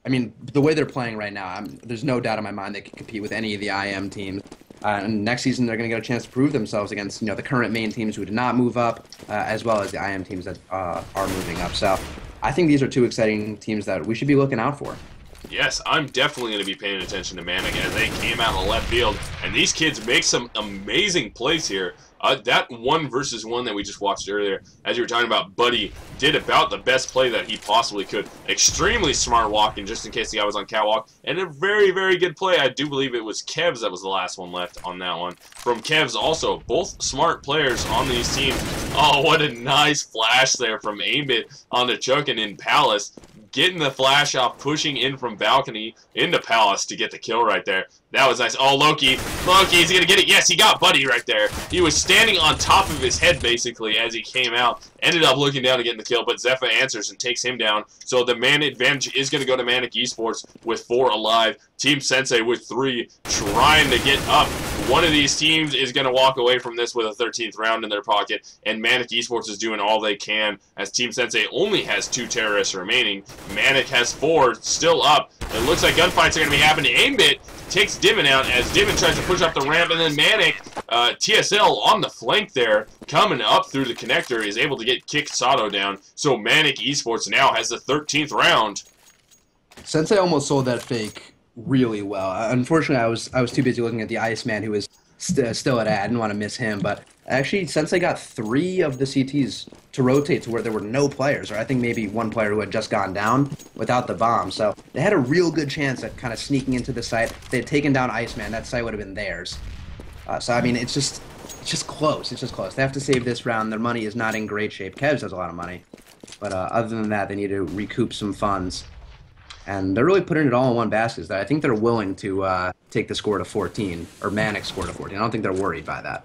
I mean, the way they're playing right now, there's no doubt in my mind they can compete with any of the IM teams. And next season, they're going to get a chance to prove themselves against, the current main teams who did not move up, as well as the IM teams that are moving up. So I think these are two exciting teams that we should be looking out for. Yes, I'm definitely going to be paying attention to Manic as they came out of left field. And these kids make some amazing plays here. That 1-versus-1 that we just watched earlier, as you were talking about, Buddy did about the best play that he possibly could. Extremely smart walking, just in case the guy was on catwalk. And a very, very good play. I do believe it was Kevs that was the last one left on that one. From Kevs also, both smart players on these teams. Oh, what a nice flash there from Aimbit onto Chuckin in Palace. Getting the flash off, pushing in from balcony into Palace to get the kill right there. That was nice. Oh, Loki. Loki, is he going to get it? Yes, he got Buddy right there. He was standing on top of his head, basically, as he came out. Ended up looking down to get the kill, but Zephyr answers and takes him down. So the man advantage is going to go to Manic Esports with 4 alive. Team Sensei with 3 trying to get up. One of these teams is going to walk away from this with a 13th round in their pocket, and Manic Esports is doing all they can as Team Sensei only has 2 terrorists remaining. Manic has 4 still up. It looks like gunfights are going to be happening. Aimbit takes Dimon out as Dimon tries to push up the ramp, and then Manic, TSL on the flank there, coming up through the connector, is able to get Kicksado down. So Manic Esports now has the 13th round. Sensei almost sold that fake really well. Unfortunately, I was too busy looking at the Iceman, who was still at ad. I didn't want to miss him, but actually Sensei got 3 of the CTs to rotate to where there were no players, or I think maybe one player who had just gone down without the bomb. So they had a real good chance at kind of sneaking into the site. If they had taken down Iceman, that site would have been theirs. So I mean, it's just close. It's just close. They have to save this round. Their money is not in great shape. Kevs has a lot of money, but other than that, they need to recoup some funds. And they're really putting it all in one basket. I think they're willing to take the score to 14, or Manic score to 14. I don't think they're worried by that.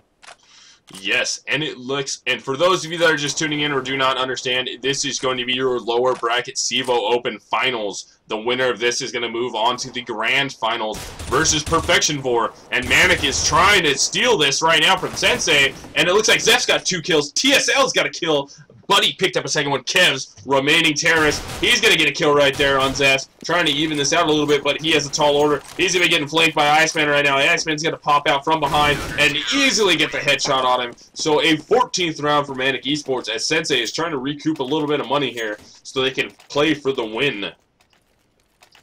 Yes, and it looks, and for those of you that are just tuning in or do not understand, this is going to be your lower bracket CEVO-Open finals. The winner of this is going to move on to the grand finals versus Perfection 4. And Manic is trying to steal this right now from Sensei, and it looks like Zeph's got 2 kills. TSL's got a kill. Buddy picked up a second one. Kev's remaining terrorist. He's going to get a kill right there on Zeph. Trying to even this out a little bit, but he has a tall order. He's going to be getting flanked by Iceman right now. Iceman's going to pop out from behind and easily get the headshot on him. So a 14th round for Manic Esports as Sensei is trying to recoup a little bit of money here so they can play for the win.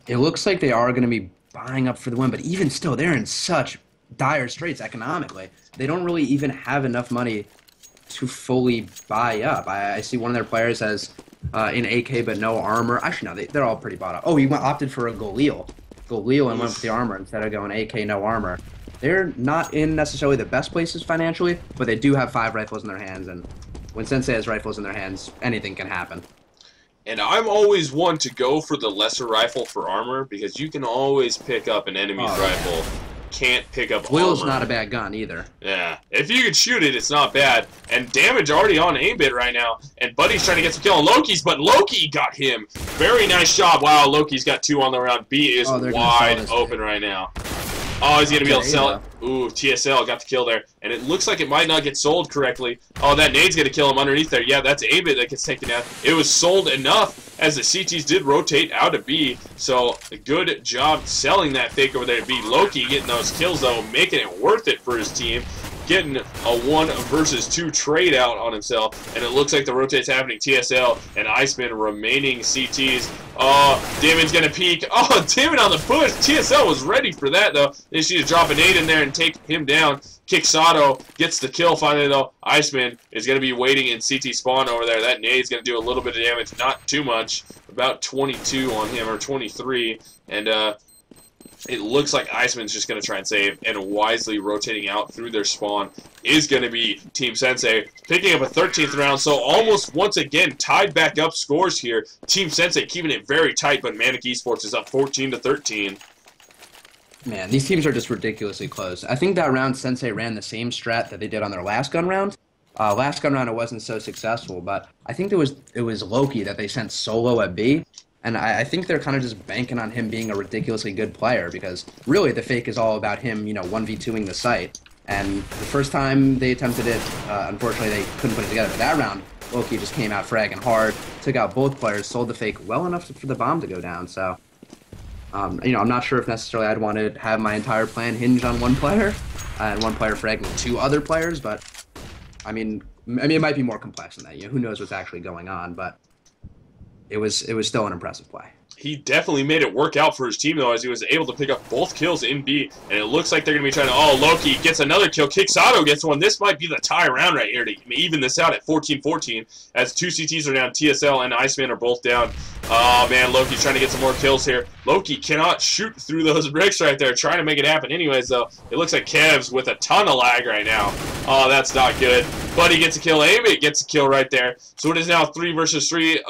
It looks like they are going to be buying up for the win, but even still, they're in such dire straits economically. They don't really even have enough money to fully buy up. I see one of their players has in AK but no armor. Actually, no, they're all pretty bought up. Oh, he opted for a Galil and went with the armor instead of going AK no armor. They're not in necessarily the best places financially, but they do have 5 rifles in their hands, and when Sensei has rifles in their hands, anything can happen. And I'm always one to go for the lesser rifle for armor because you can always pick up an enemy's rifle. Can't pick up Will's armor. not a bad gun either. Yeah, if you can shoot it, it's not bad. And damage already on Aimbit right now. And Buddy's trying to get some kill on Loki's, but Loki got him. Very nice job. Wow, Loki's got 2 on the round. B is wide open right now. Oh, he's going to be able to sell it. Ooh, TSL got the kill there. And it looks like it might not get sold correctly. Oh, that nade's going to kill him underneath there. Yeah, that's Aimbit that gets taken down. It was sold enough as the CTs did rotate out of B. So, a good job selling that fake over there to B. Loki getting those kills, though, making it worth it for his team. getting a 1 versus 2 trade out on himself, and it looks like the rotate's happening. TSL and Iceman remaining CTs. Oh, Damon's gonna peek. Oh, Damon on the push. TSL was ready for that though. They just need to drop a nade in there and take him down. Kixado gets the kill finally though. Iceman is gonna be waiting in CT spawn over there. That nade's gonna do a little bit of damage, not too much, about 22 on him or 23, and it looks like Iceman's just going to try and save, and wisely rotating out through their spawn is going to be Team SENSEI, picking up a 13th round, so almost once again tied back up scores here. Team SENSEI keeping it very tight, but Manic Esports is up 14-13. Man, these teams are just ridiculously close. I think that round SENSEI ran the same strat that they did on their last gun round. Last gun round it wasn't so successful, but I think it was Loki that they sent solo at B. And I think they're kind of just banking on him being a ridiculously good player because really the fake is all about him, 1v2ing the site. And the first time they attempted it, unfortunately they couldn't put it together. But that round, Loki just came out fragging hard, took out both players, sold the fake well enough for the bomb to go down. So, I'm not sure if necessarily I'd want to have my entire plan hinge on one player and one player fragging 2 other players. But, I mean, it might be more complex than that. Who knows what's actually going on, but it was still an impressive play. He definitely made it work out for his team, though, as he was able to pick up both kills in B, and it looks like they're going to be trying to... Oh, Loki gets another kill. Kixado gets one. This might be the tie round right here to even this out at 14-14, as 2 CTs are down. TSL and Iceman are both down. Oh, man, Loki's trying to get some more kills here. Loki cannot shoot through those bricks right there, trying to make it happen anyways, though. It looks like Kev's with a ton of lag right now. Oh, that's not good. Buddy gets a kill. Amit gets a kill right there. So it is now 3 versus 3.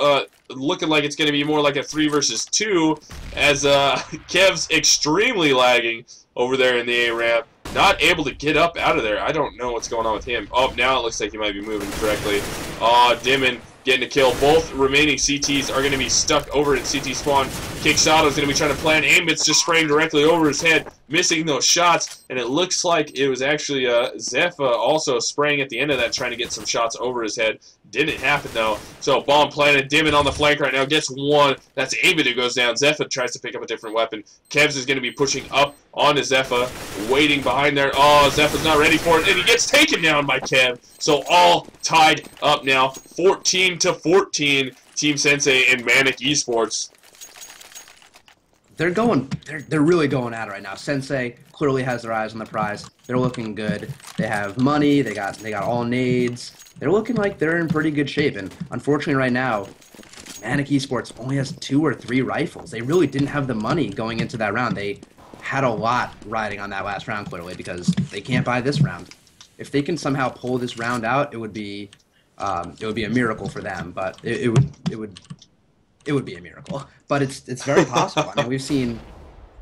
Looking like it's going to be more like a 3 versus 2, as Kev's extremely lagging over there in the A ramp, not able to get up out of there. I don't know what's going on with him. Oh, now it looks like he might be moving correctly. Dimon getting a kill. Both remaining CTs are going to be stuck over in CT spawn. Kixado's going to be trying to plan. Amit's just spraying directly over his head, missing those shots, and it looks like it was actually Zepha also spraying at the end of that, trying to get some shots over his head. Didn't happen, though. So, bomb planted. Dimon on the flank right now. Gets one. That's Amit who goes down. Zepha tries to pick up a different weapon. Kevs is going to be pushing up onto Zepha, waiting behind there. Oh, Zepha's not ready for it, and he gets taken down by Kev. So, all tied up now. 14-14, Team SENSEI and Manic Esports. They're really going at it right now. SENSEI clearly has their eyes on the prize. They're looking good. They have money. They got all nades. They're looking like they're in pretty good shape. And unfortunately, right now, Manic Esports only has 2 or 3 rifles. They really didn't have the money going into that round. They had a lot riding on that last round clearly because they can't buy this round. If they can somehow pull this round out, it would be a miracle for them. But it would be a miracle. But it's very possible. I mean, we've seen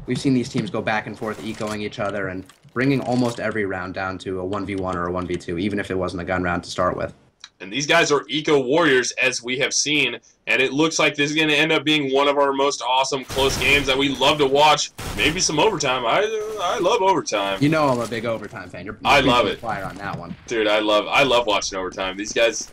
these teams go back and forth, ecoing each other, and bringing almost every round down to a 1v1 or a 1v2, even if it wasn't a gun round to start with. And these guys are eco warriors, as we have seen, and it looks like this is going to end up being one of our most awesome close games that we love to watch. Maybe some overtime. I love overtime. You know I'm a big overtime fan. I love it. Flyer on that one, dude. I love watching overtime. These guys.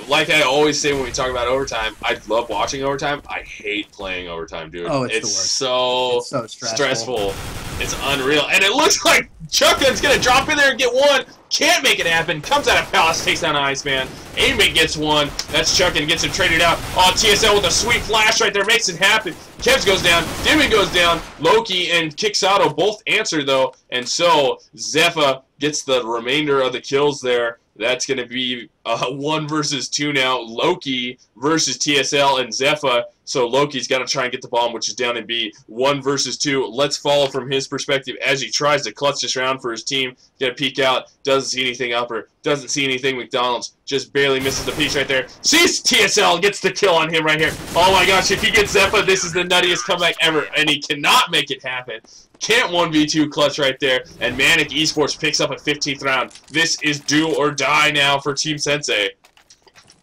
Like I always say when we talk about overtime, I love watching overtime. I hate playing overtime, dude. Oh, it's the worst. So stressful. It's unreal. And it looks like Chuckun's going to drop in there and get one. Can't make it happen. Comes out of Palace, takes down Iceman. Amit gets one. That's Chuckun, gets him traded out. Oh, TSL with a sweet flash right there. Makes it happen. Kevs goes down. Dimon goes down. Loki and Kixado both answer, though. And so Zepha gets the remainder of the kills there. That's going to be 1 versus 2 now. Loki versus TSL and Zepha. So Loki's got to try and get the bomb, which is down in B. 1 versus 2. Let's follow from his perspective as he tries to clutch this round for his team. Got to peek out. Doesn't see anything upper. Doesn't see anything McDonald's. Just barely misses the piece right there. Sees TSL. Gets the kill on him right here. Oh my gosh, if he gets Zepha, this is the nuttiest comeback ever. And he cannot make it happen. Can't 1v2 clutch right there. And Manic Esports picks up a 15th round. This is do or die now for Team SENSEI.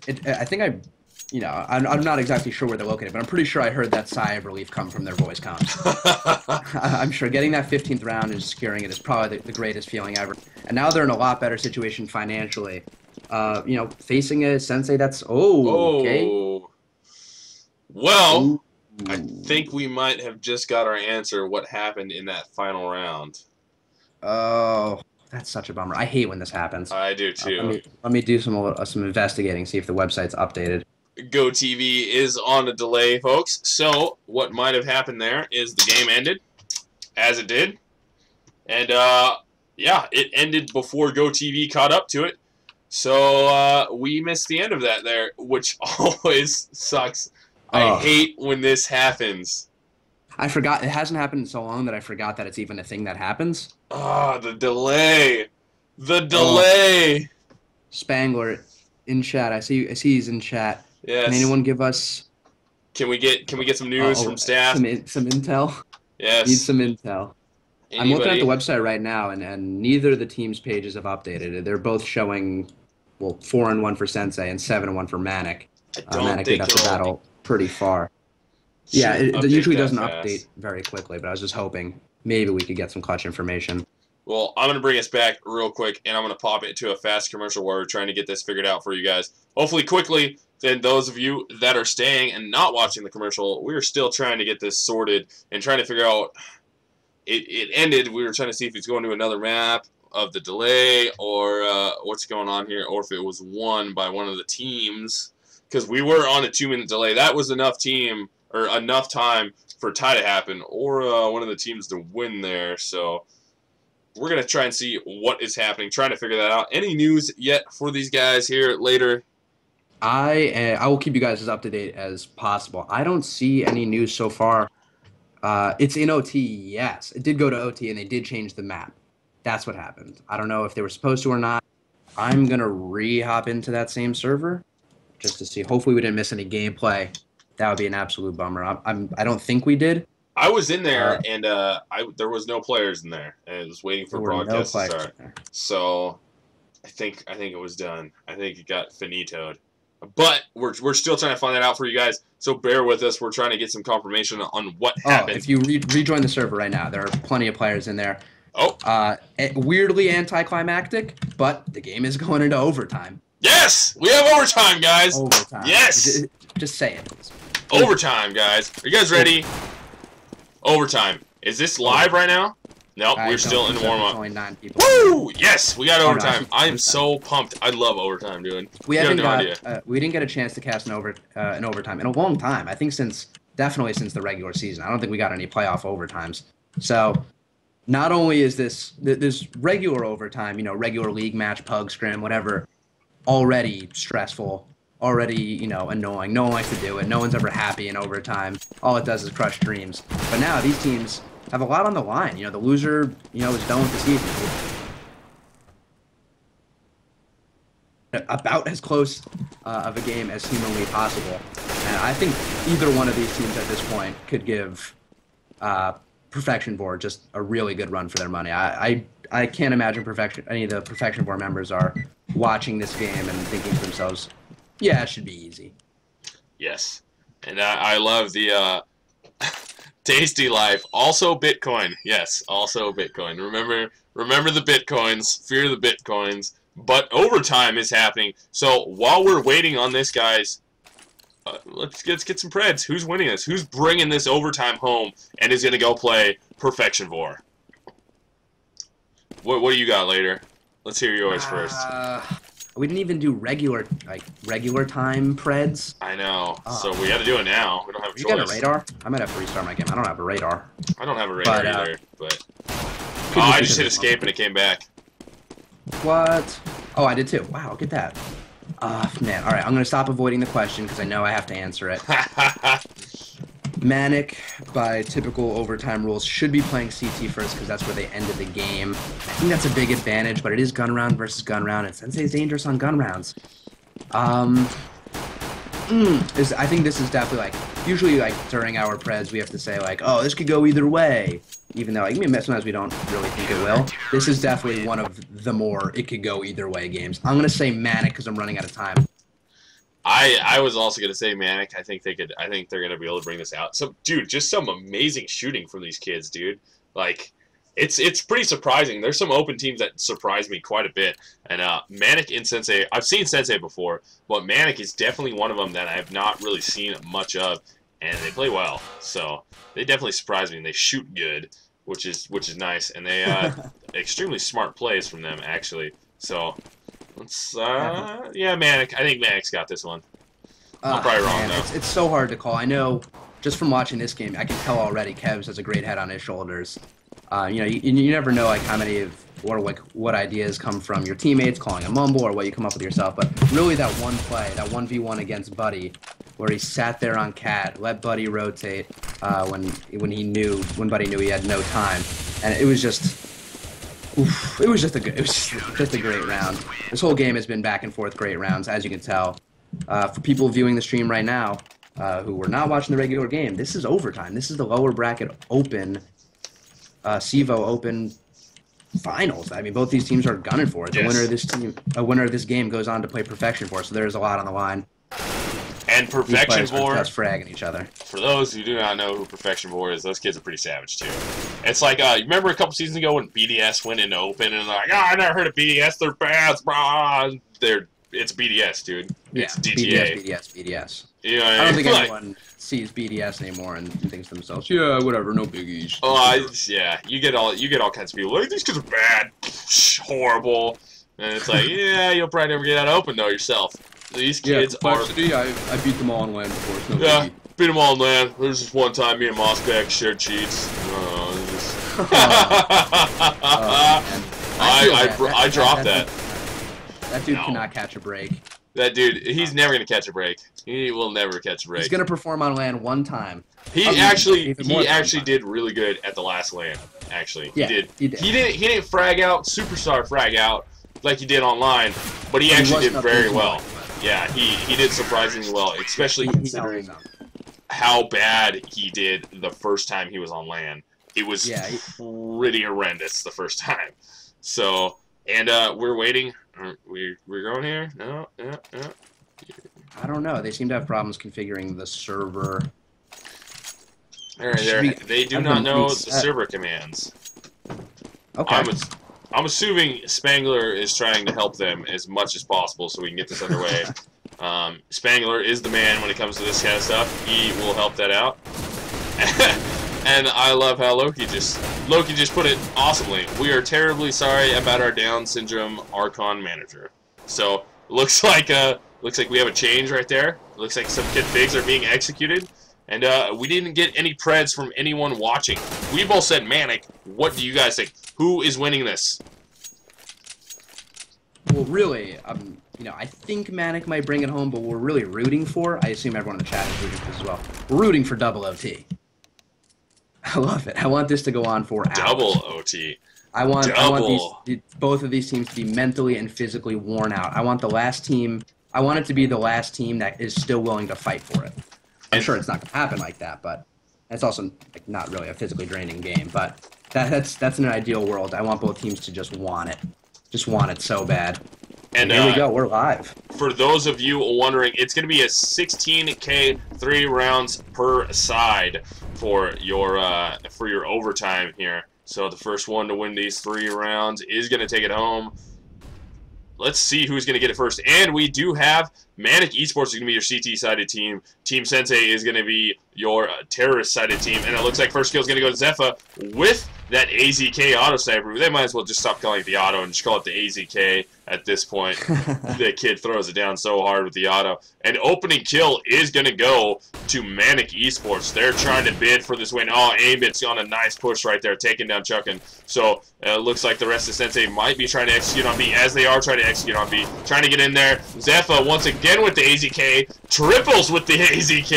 I think I'm not exactly sure where they're located, but I'm pretty sure I heard that sigh of relief come from their voice comms. I'm sure getting that 15th round and securing it is probably the greatest feeling ever. And now they're in a lot better situation financially. Facing a SENSEI that's okay. Well, Ooh. I think we might have just got our answer what happened in that final round. Oh, That's such a bummer. I hate when this happens. I do too. Let me do some investigating, see if the website's updated. GoTV is on a delay, folks. So what might have happened there is the game ended, as it did, and yeah, it ended before GoTV caught up to it. So we missed the end of that there, which always sucks. I hate when this happens. I forgot. It hasn't happened in so long that I forgot that it's even a thing that happens. Ah, the delay. The delay. Spangler in chat. I see he's in chat. Yes. Can anyone give us? Can we get some news from staff? Some intel. Yes. Need some intel. Anybody? I'm looking at the website right now, and neither of the team's pages have updated. They're both showing, well, 4-1 for SENSEI and 7-1 for Manic. Manic did have to battle pretty far. Yeah, it usually doesn't update very quickly, but I was just hoping maybe we could get some clutch information. Well, I'm going to bring us back real quick, and I'm going to pop it into a fast commercial where we're trying to get this figured out for you guys. Hopefully quickly, then those of you that are staying and not watching the commercial, we're still trying to get this sorted and trying to figure out. It ended. We were trying to see if it's going to another map of the delay or what's going on here, or if it was won by one of the teams. Because we were on a 2-minute delay. That was enough time for a tie to happen, or one of the teams to win there. So we're going to try and see what is happening, trying to figure that out. Any news yet for these guys here later? I will keep you guys as up to date as possible. I don't see any news so far. It's in OT, yes. It did go to OT, and they did change the map. That's what happened. I don't know if they were supposed to or not. I'm going to re-hop into that same server just to see. Hopefully we didn't miss any gameplay. That would be an absolute bummer. I don't think we did. I was in there, and there was no players in there. And I was waiting for broadcast to start. So I think it was done. I think it got finitoed. But we're still trying to find that out for you guys, so bear with us. We're trying to get some confirmation on what happened. If you rejoin the server right now, there are plenty of players in there. Oh. Weirdly anticlimactic, but the game is going into overtime. Yes! We have overtime, guys! Overtime. Yes! Just say it, please. Overtime, guys. Are you guys ready? Overtime. Is this live right now? Nope, we're still in warm-up. Woo! Yes, we got overtime. I am so pumped. I love overtime, dude. We didn't get a chance to cast an overtime in a long time. I think definitely since the regular season. I don't think we got any playoff overtimes. So not only is this regular overtime, regular league match, pug, scrim, whatever, already stressful, already, annoying. No one likes to do it. No one's ever happy in overtime. All it does is crush dreams. But now these teams have a lot on the line. The loser, is done with the season. About as close of a game as humanly possible. And I think either one of these teams at this point could give Perfection Board just a really good run for their money. I can't imagine any of the Perfection Board members are watching this game and thinking to themselves, yeah, it should be easy. Yes. And I love the Tasty Life. Also Bitcoin. Yes, also Bitcoin. Remember the Bitcoins. Fear the Bitcoins. But overtime is happening. So while we're waiting on this, guys, let's get some Preds. Who's winning this? Who's bringing this overtime home and is going to go play Perfection Vor? What do you got later? Let's hear yours first. We didn't even do regular time Preds. I know. So we got to do it now. We don't have a choice. You got a radar? I might have to restart my game. I don't have a radar. I don't have a radar either. But I just hit escape and it came back. What? Oh, I did too. Wow, look at that. Man. All right, I'm going to stop avoiding the question because I know I have to answer it. Manic, by typical overtime rules, should be playing CT first because that's where they ended the game. I think that's a big advantage, but it is gun round versus gun round, and SENSEI is dangerous on gun rounds. I think this is definitely usually during our Preds we have to say oh, this could go either way, even though sometimes we don't really think it will. This is definitely one of the more it could go either way games. I'm gonna say Manic because I'm running out of time. I was also gonna say Manic. I think they're gonna be able to bring this out. So, dude, just some amazing shooting from these kids, dude. It's pretty surprising. There's some open teams that surprise me quite a bit. And Manic and SENSEI, I've seen SENSEI before, but Manic is definitely one of them that I have not really seen much of, and they play well. So they definitely surprise me, and they shoot good. which is nice, and they extremely smart plays from them actually. So let's yeah, Manic. I think Manic's got this one. I'm probably wrong though. It's so hard to call. I know just from watching this game, I can tell already Kevs has a great head on his shoulders. You never know like how many of or like what ideas come from your teammates calling a mumble or what you come up with yourself. But really, that one play, that 1v1 against Buddy, where he sat there on Cat, let Buddy rotate when Buddy knew he had no time, and it was just. Oof, it was just a great round. This whole game has been back and forth great rounds, as you can tell. For people viewing the stream right now, who were not watching the regular game, this is overtime. This is the lower bracket open, CEVO-Open finals. I mean, both these teams are gunning for it. The winner of this game goes on to play Perfection Board, so there's a lot on the line. And Perfection Board, just fragging each other. For those who do not know who Perfection Board is, those kids are pretty savage too. It's like you remember a couple seasons ago when BDS went into Open and they're like, I never heard of BDS, they're bad, bro. It's BDS, dude. Yeah, it's DTA. BDS. Yeah, I don't think anyone sees BDS anymore and thinks to themselves, yeah, whatever, no biggies. Yeah, you get all kinds of people like these kids are bad, horrible, and it's like, yeah, you'll probably never get out of Open though yourself. These kids are. I beat them all on land before. It's no yeah, biggie. beat them all on land. There's just one time me and Mossback shared cheats. I dropped that. That dude cannot catch a break. That dude, he's never gonna catch a break. He will never catch a break. He's gonna perform on land one time. He actually did really good at the last land. Actually, yeah, he did. He didn't frag out, superstar frag out like he did online, but he actually did very well. Yeah, he did surprisingly well, especially considering how bad he did the first time he was on land. It was pretty horrendous the first time. So, and we're waiting. We're going here? No. I don't know. They seem to have problems configuring the server. They do not know the server commands. Okay. I'm assuming Spangler is trying to help them as much as possible so we can get this underway. Spangler is the man when it comes to this kind of stuff. He will help that out. And I love how Loki just put it awesomely. We are terribly sorry about our Down syndrome Archon manager. So looks like we have a change right there. Looks like some kid figs are being executed. And we didn't get any preds from anyone watching. We both said Manic. What do you guys think? Who is winning this? Well, really, I think Manic might bring it home, but we're really rooting for. I assume everyone in the chat is rooting for this as well. We're rooting for double OT. I love it. I want this to go on for hours. Double OT. I want both of these teams to be mentally and physically worn out. I want it to be the last team that is still willing to fight for it. I'm sure it's not going to happen like that, but it's also not really a physically draining game. But that's in an ideal world. I want both teams to just want it so bad. And here we go. We're live. For those of you wondering, it's going to be a 16K 3 rounds per side for your overtime here. So the first one to win these 3 rounds is going to take it home. Let's see who's going to get it first. And we do have Manic Esports is going to be your CT-sided team. Team SENSEI is going to be your terrorist-sided team. And it looks like first kill is going to go to Zephyr with that AZK auto sniper. They might as well just stop calling it the auto and just call it the AZK at this point. The kid throws it down so hard with the auto. And opening kill is going to go to Manic Esports. They're trying to bid for this win. Oh, Aimbit's on a nice push right there, taking down Chuckin. So it looks like the rest of SENSEI might be trying to execute on B, as they are trying to execute on B. Trying to get in there. Zephyr once again with the AZK. Triples with the AZK.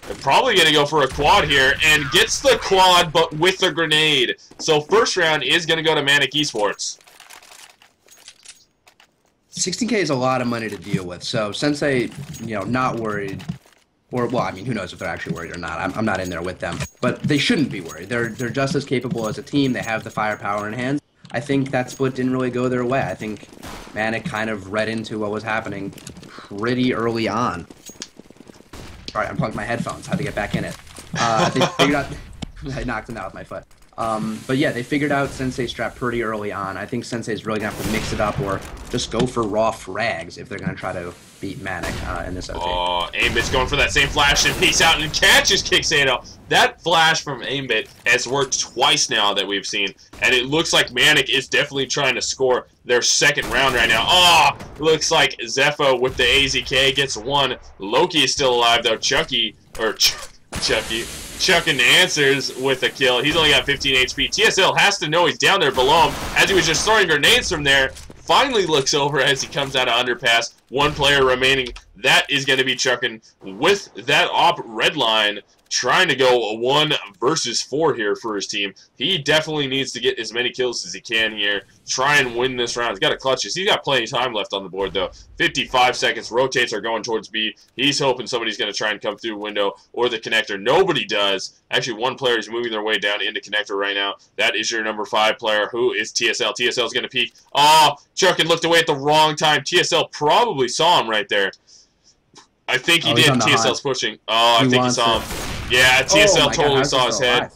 They're probably going to go for a quad here. And gets the quad, but with a grenade. So first round is going to go to Manic Esports. 16K is a lot of money to deal with. So SENSEI, not worried. Or, well, I mean, who knows if they're actually worried or not. I'm not in there with them. But they shouldn't be worried. They're just as capable as a team. They have the firepower in hand. I think that split didn't really go their way. I think Manic kind of read into what was happening pretty early on. All right, unplugged my headphones. Had to get back in it. They figured out... I knocked him out with my foot. But yeah, they figured out SENSEI's strat pretty early on. I think SENSEI's really going to have to mix it up or just go for raw frags if they're going to try to beat Manic in this OT. Oh, Aimbit's going for that same flash and peace out and catches Kicksado. That flash from Aimbit has worked twice now that we've seen, and it looks like Manic is definitely trying to score their second round right now. Oh, looks like Zepho with the AZK gets one. Loki is still alive though. Chucky chucking answers with a kill. He's only got 15 HP. TSL has to know he's down there below him as he was just throwing grenades from there. Finally looks over as he comes out of underpass. One player remaining. That is going to be Chuckin with that op red line, trying to go 1 versus 4 here for his team. He definitely needs to get as many kills as he can here. Try and win this round. He's got to clutch this. He's got plenty of time left on the board, though. 55 seconds. Rotates are going towards B. He's hoping somebody's going to try and come through window or the connector. Nobody does. Actually, one player is moving their way down into connector right now. That is your number 5 player, who is TSL. TSL is going to peek. Oh, Chuckin looked away at the wrong time. TSL probably saw him right there. I think he did. TSL's pushing. Oh, I think he saw him. Yeah, TSL totally saw his head.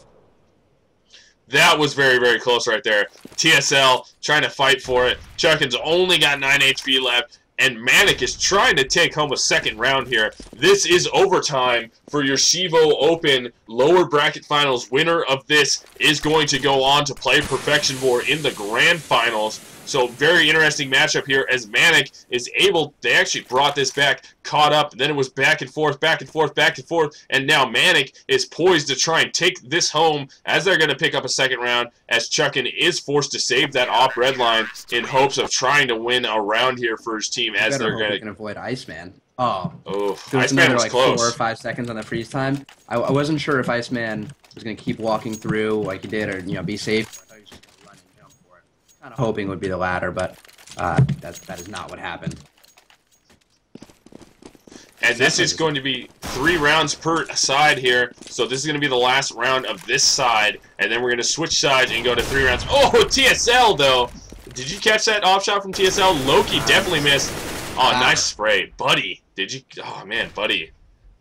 That was very, very close right there. TSL trying to fight for it. Chuckin's only got 9 HP left, and Manic is trying to take home a second round here. This is overtime for your CEVO-Open lower bracket finals. Winner of this is going to go on to play Perfection War in the grand finals. So very interesting matchup here as Manic is able, they actually brought this back, caught up, and then it was back and forth, back and forth, back and forth, and now Manic is poised to try and take this home as they're going to pick up a second round, as Chuckin is forced to save that op red line in hopes of trying to win a round here for his team as they're going to avoid Iceman. Oh, there was another like close. 4 or 5 seconds on the freeze time. I wasn't sure if Iceman was going to keep walking through like he did, or be safe. Kind of hoping would be the latter, but that is not what happened. And this is going to be 3 rounds per side here, so this is going to be the last round of this side, and then we're going to switch sides and go to 3 rounds. Oh, TSL though! Did you catch that off shot from TSL? Loki definitely missed. Oh, nice spray. Buddy, did you? Oh man, Buddy.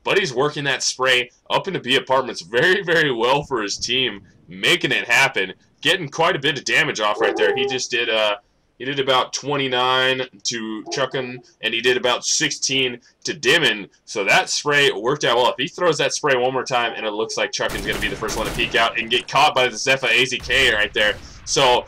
Buddy's working that spray up into B apartments very, very well for his team, making it happen. Getting quite a bit of damage off right there. He just did about 29 to Chuckin, and he did about 16 to Dimon. So that spray worked out well. If he throws that spray one more time, and it looks like Chuckin's going to be the first one to peek out and get caught by the Zepho AZK right there. So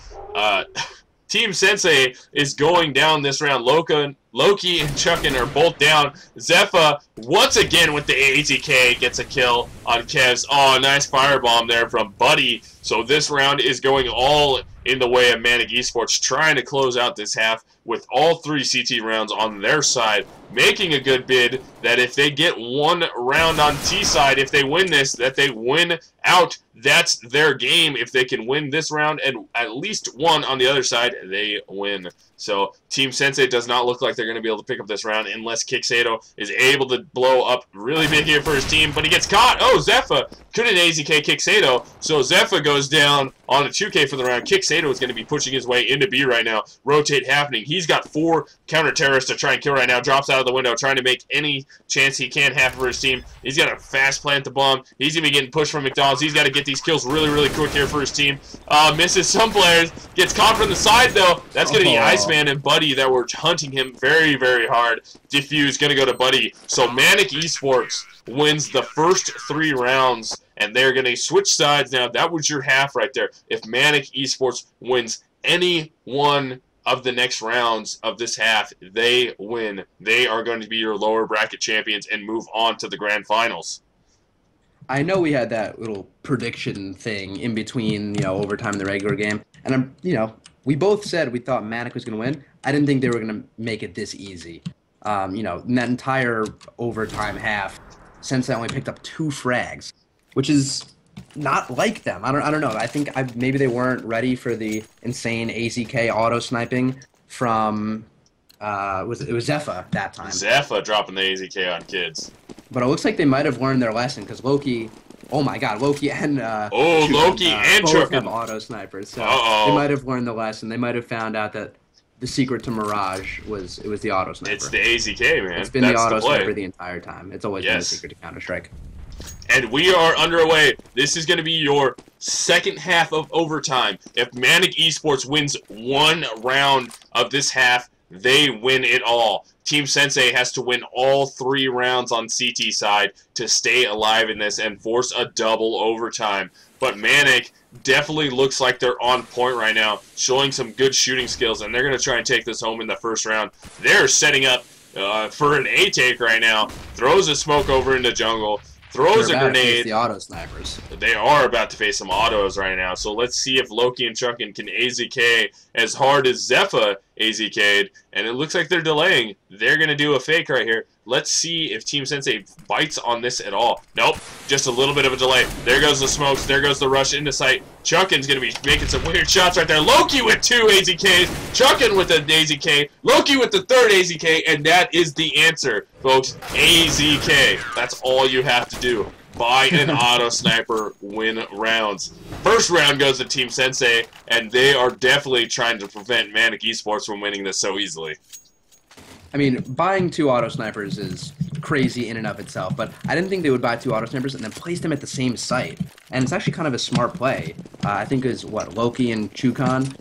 Team Sensei is going down this round. Loki and Chuckin are both down. Zepho, once again with the AZK, gets a kill on Kev's. Oh, nice firebomb there from Buddy. So this round is going all in the way of Manic Esports, trying to close out this half with all 3 CT rounds on their side, making a good bid that if they get 1 round on T side, if they win this, that they win out. That's their game. If they can win this round and at least 1 on the other side, they win. So Team Sensei does not look like they're going to be able to pick up this round unless Kixado is able to blow up really big here for his team, but he gets caught. Oh, Zepho couldn't AZK Kixado, so Zepho goes down on a 2K for the round. Kixado is going to be pushing his way into B right now. Rotate happening. He's got 4 counter-terrorists to try and kill right now. Drops out of the window, trying to make any chance he can have for his team. He's got to fast plant the bomb. He's going to be getting pushed from McDonald's. He's got to get these kills really, really quick here for his team. Misses some players. Gets caught from the side, though. That's going to be Iceman and Buddy that were hunting him very, very hard. Diffuse going to go to Buddy. So Manic Esports wins the first 3 rounds, and they're going to switch sides now. That was your half right there. If Manic Esports wins any one of the next rounds of this half, they win. They are going to be your lower bracket champions and move on to the grand finals. I know we had that little prediction thing in between, overtime and the regular game, and we both said we thought Manic was going to win. I didn't think they were going to make it this easy. In that entire overtime half, Sensei only picked up 2 frags, which is not like them. I don't know. I think maybe they weren't ready for the insane AZK auto sniping from it was Zepho that time. Zepho dropping the AZK on kids. But it looks like they might have learned their lesson because Loki. Oh my God, Loki and Loki and both have auto snipers. So they might have learned the lesson. They might have found out that the secret to Mirage was the auto sniper. It's the AZK, man. It's been the auto sniper the entire time. It's always been the secret to Counter-Strike. And we are underway. This is going to be your second half of overtime. If Manic Esports wins 1 round of this half, they win it all. Team Sensei has to win all 3 rounds on CT side to stay alive in this and force a double overtime. But Manic definitely looks like they're on point right now, showing some good shooting skills, and they're going to try and take this home in the first round. They're setting up for an A-take right now. Throws a smoke over into jungle. Throws a grenade. The auto snipers. They are about to face some autos right now. So let's see if Loki and Chuckin can AZK as hard as Zephyr AZK'd. And it looks like they're delaying. They're going to do a fake right here. Let's see if Team Sensei bites on this at all. Nope. Just a little bit of a delay. There goes the smokes. There goes the rush into sight. Chuckin's going to be making some weird shots right there. Loki with 2 AZKs. Chuckin with an AZK. Loki with the 3rd AZK. And that is the answer, folks. AZK. That's all you have to do. Buy an auto sniper, win rounds. First round goes to Team Sensei, and they are definitely trying to prevent Manic Esports from winning this so easily. I mean, buying 2 auto snipers is crazy in and of itself, but I didn't think they would buy 2 auto snipers and then place them at the same site. And it's actually kind of a smart play. I think it was, Loki and Chukan,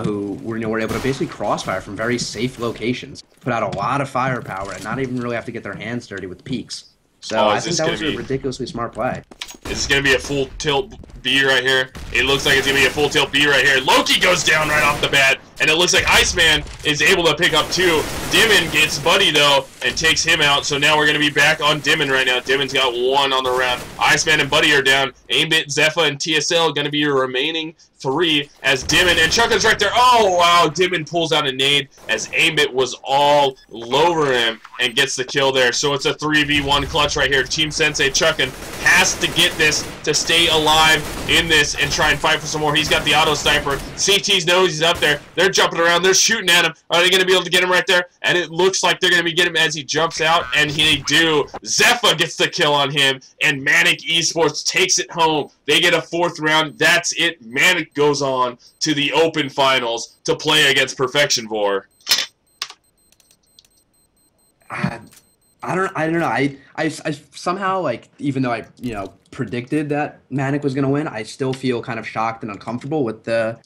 who were able to basically crossfire from very safe locations, put out a lot of firepower, and not even really have to get their hands dirty with peeks. So I think that was a ridiculously smart play. Is this going to be a full tilt B right here? It looks like it's going to be a full tilt B right here. Loki goes down right off the bat, and it looks like Iceman is able to pick up 2. Dimon gets Buddy, though, and takes him out. So now we're going to be back on Dimon right now. Dimon's got 1 on the round. Iceman and Buddy are down. Aimbit, Zephyr, and TSL going to be your remaining 3 as Dimon and Chuckin's right there. Oh, wow. Dimon pulls out a nade as Aimbit was all over him and gets the kill there. So it's a 3v1 clutch right here. Team Sensei Chuckin has to get this to stay alive in this and try and fight for some more. He's got the auto sniper. CT's knows he's up there. They're jumping around. They're shooting at him. Are they going to be able to get him right there? And it looks like they're going to be getting him as he jumps out, and they do. Zephyr gets the kill on him, and Manic Esports takes it home. They get a 4th round. That's it. Manic goes on to the Open Finals to play against Perfection Vor. I don't know. I somehow, even though I predicted that Manic was going to win, I still feel kind of shocked and uncomfortable with the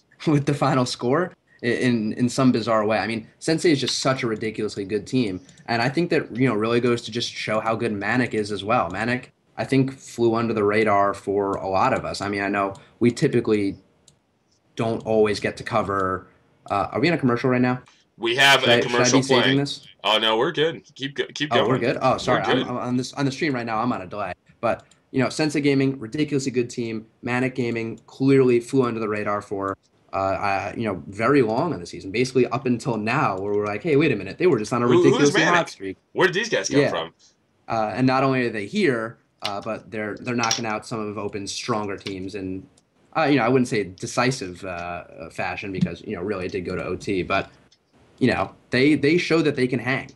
final score in some bizarre way. I mean, Sensei is just such a ridiculously good team, and I think that really goes to just show how good Manic is as well. Manic, I think, flew under the radar for a lot of us. I mean, I know we typically don't always get to cover. Are we in a commercial right now? We have a commercial should I be playing. This? Oh no, we're good. Keep going. Oh, we're good. Oh, sorry. I'm on the stream right now. I'm on a delay. But Sensei Gaming, ridiculously good team. Manic Gaming clearly flew under the radar for very long in the season, basically up until now, where we're like, hey, wait a minute, they were just on a ridiculously hot streak. Where did these guys come from? And not only are they here, but they're knocking out some of Open's stronger teams in, I wouldn't say decisive fashion because really it did go to OT, but they show that they can hang.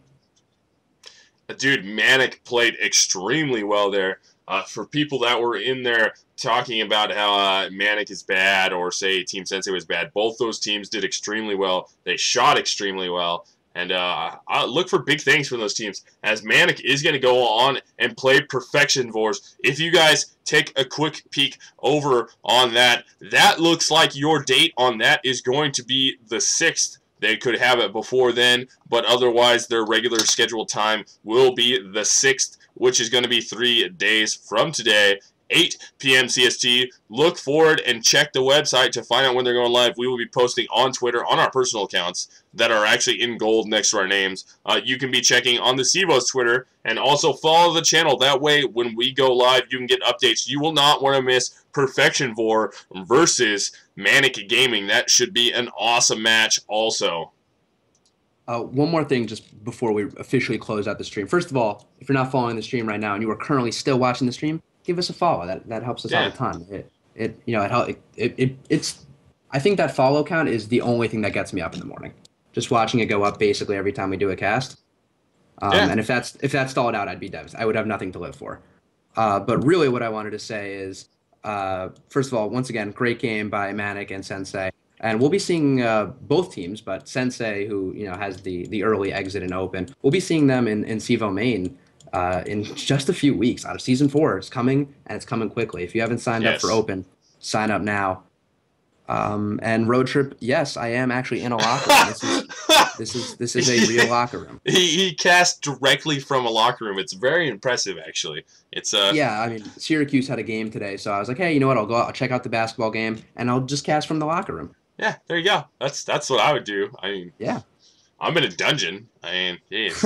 Dude, Manic played extremely well there. For people that were in there talking about how Manic is bad or say Team Sensei was bad, both those teams did extremely well. They shot extremely well. And I look for big things from those teams as Manic is going to go on and play Perfection Vors. If you guys take a quick peek over on that, that looks like your date on that is going to be the 6th. They could have it before then, but otherwise their regular scheduled time will be the 6th, which is going to be 3 days from today, 8 p.m. CST. Look forward and check the website to find out when they're going live. We will be posting on Twitter, on our personal accounts that are actually in gold next to our names. You can be checking on the CEVO's Twitter and also follow the channel. That way, when we go live, you can get updates. You will not want to miss Perfection Vor versus Manic Gaming. That should be an awesome match also. One more thing just before we officially close out the stream. First of all, if you're not following the stream right now and you are currently still watching the stream, give us a follow. That helps us out a ton. It's I think that follow count is the only thing that gets me up in the morning. Just watching it go up basically every time we do a cast. And if that stalled out, I'd be devastated. I would have nothing to live for. But really what I wanted to say is, first of all, once again, great game by Manic and Sensei. And we'll be seeing both teams, but Sensei, who has the early exit in Open, we'll be seeing them in CEVO main in just a few weeks. Out of Season 4 is coming, and it's coming quickly. If you haven't signed up for Open, sign up now. And road trip, yes, I am actually in a locker room. This is a real locker room. He cast directly from a locker room. It's very impressive, actually. It's Yeah, I mean, Syracuse had a game today, so I was like, hey, you know what? I'll go out, I'll check out the basketball game, and I'll just cast from the locker room. yeah, there you go. That's what I would do. I mean, Yeah. I'm in a dungeon. I mean, jeez,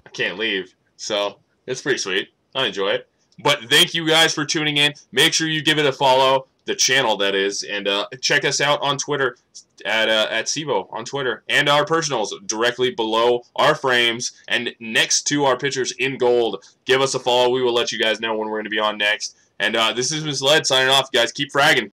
I can't leave. So it's pretty sweet. I enjoy it. But thank you guys for tuning in. Make sure you give it a follow, the channel that is, and check us out on Twitter at CEVO on Twitter, and our personals directly below our frames and next to our pictures in gold. Give us a follow. We will let you guys know when we're going to be on next. And this is Misled signing off. Guys, keep fragging.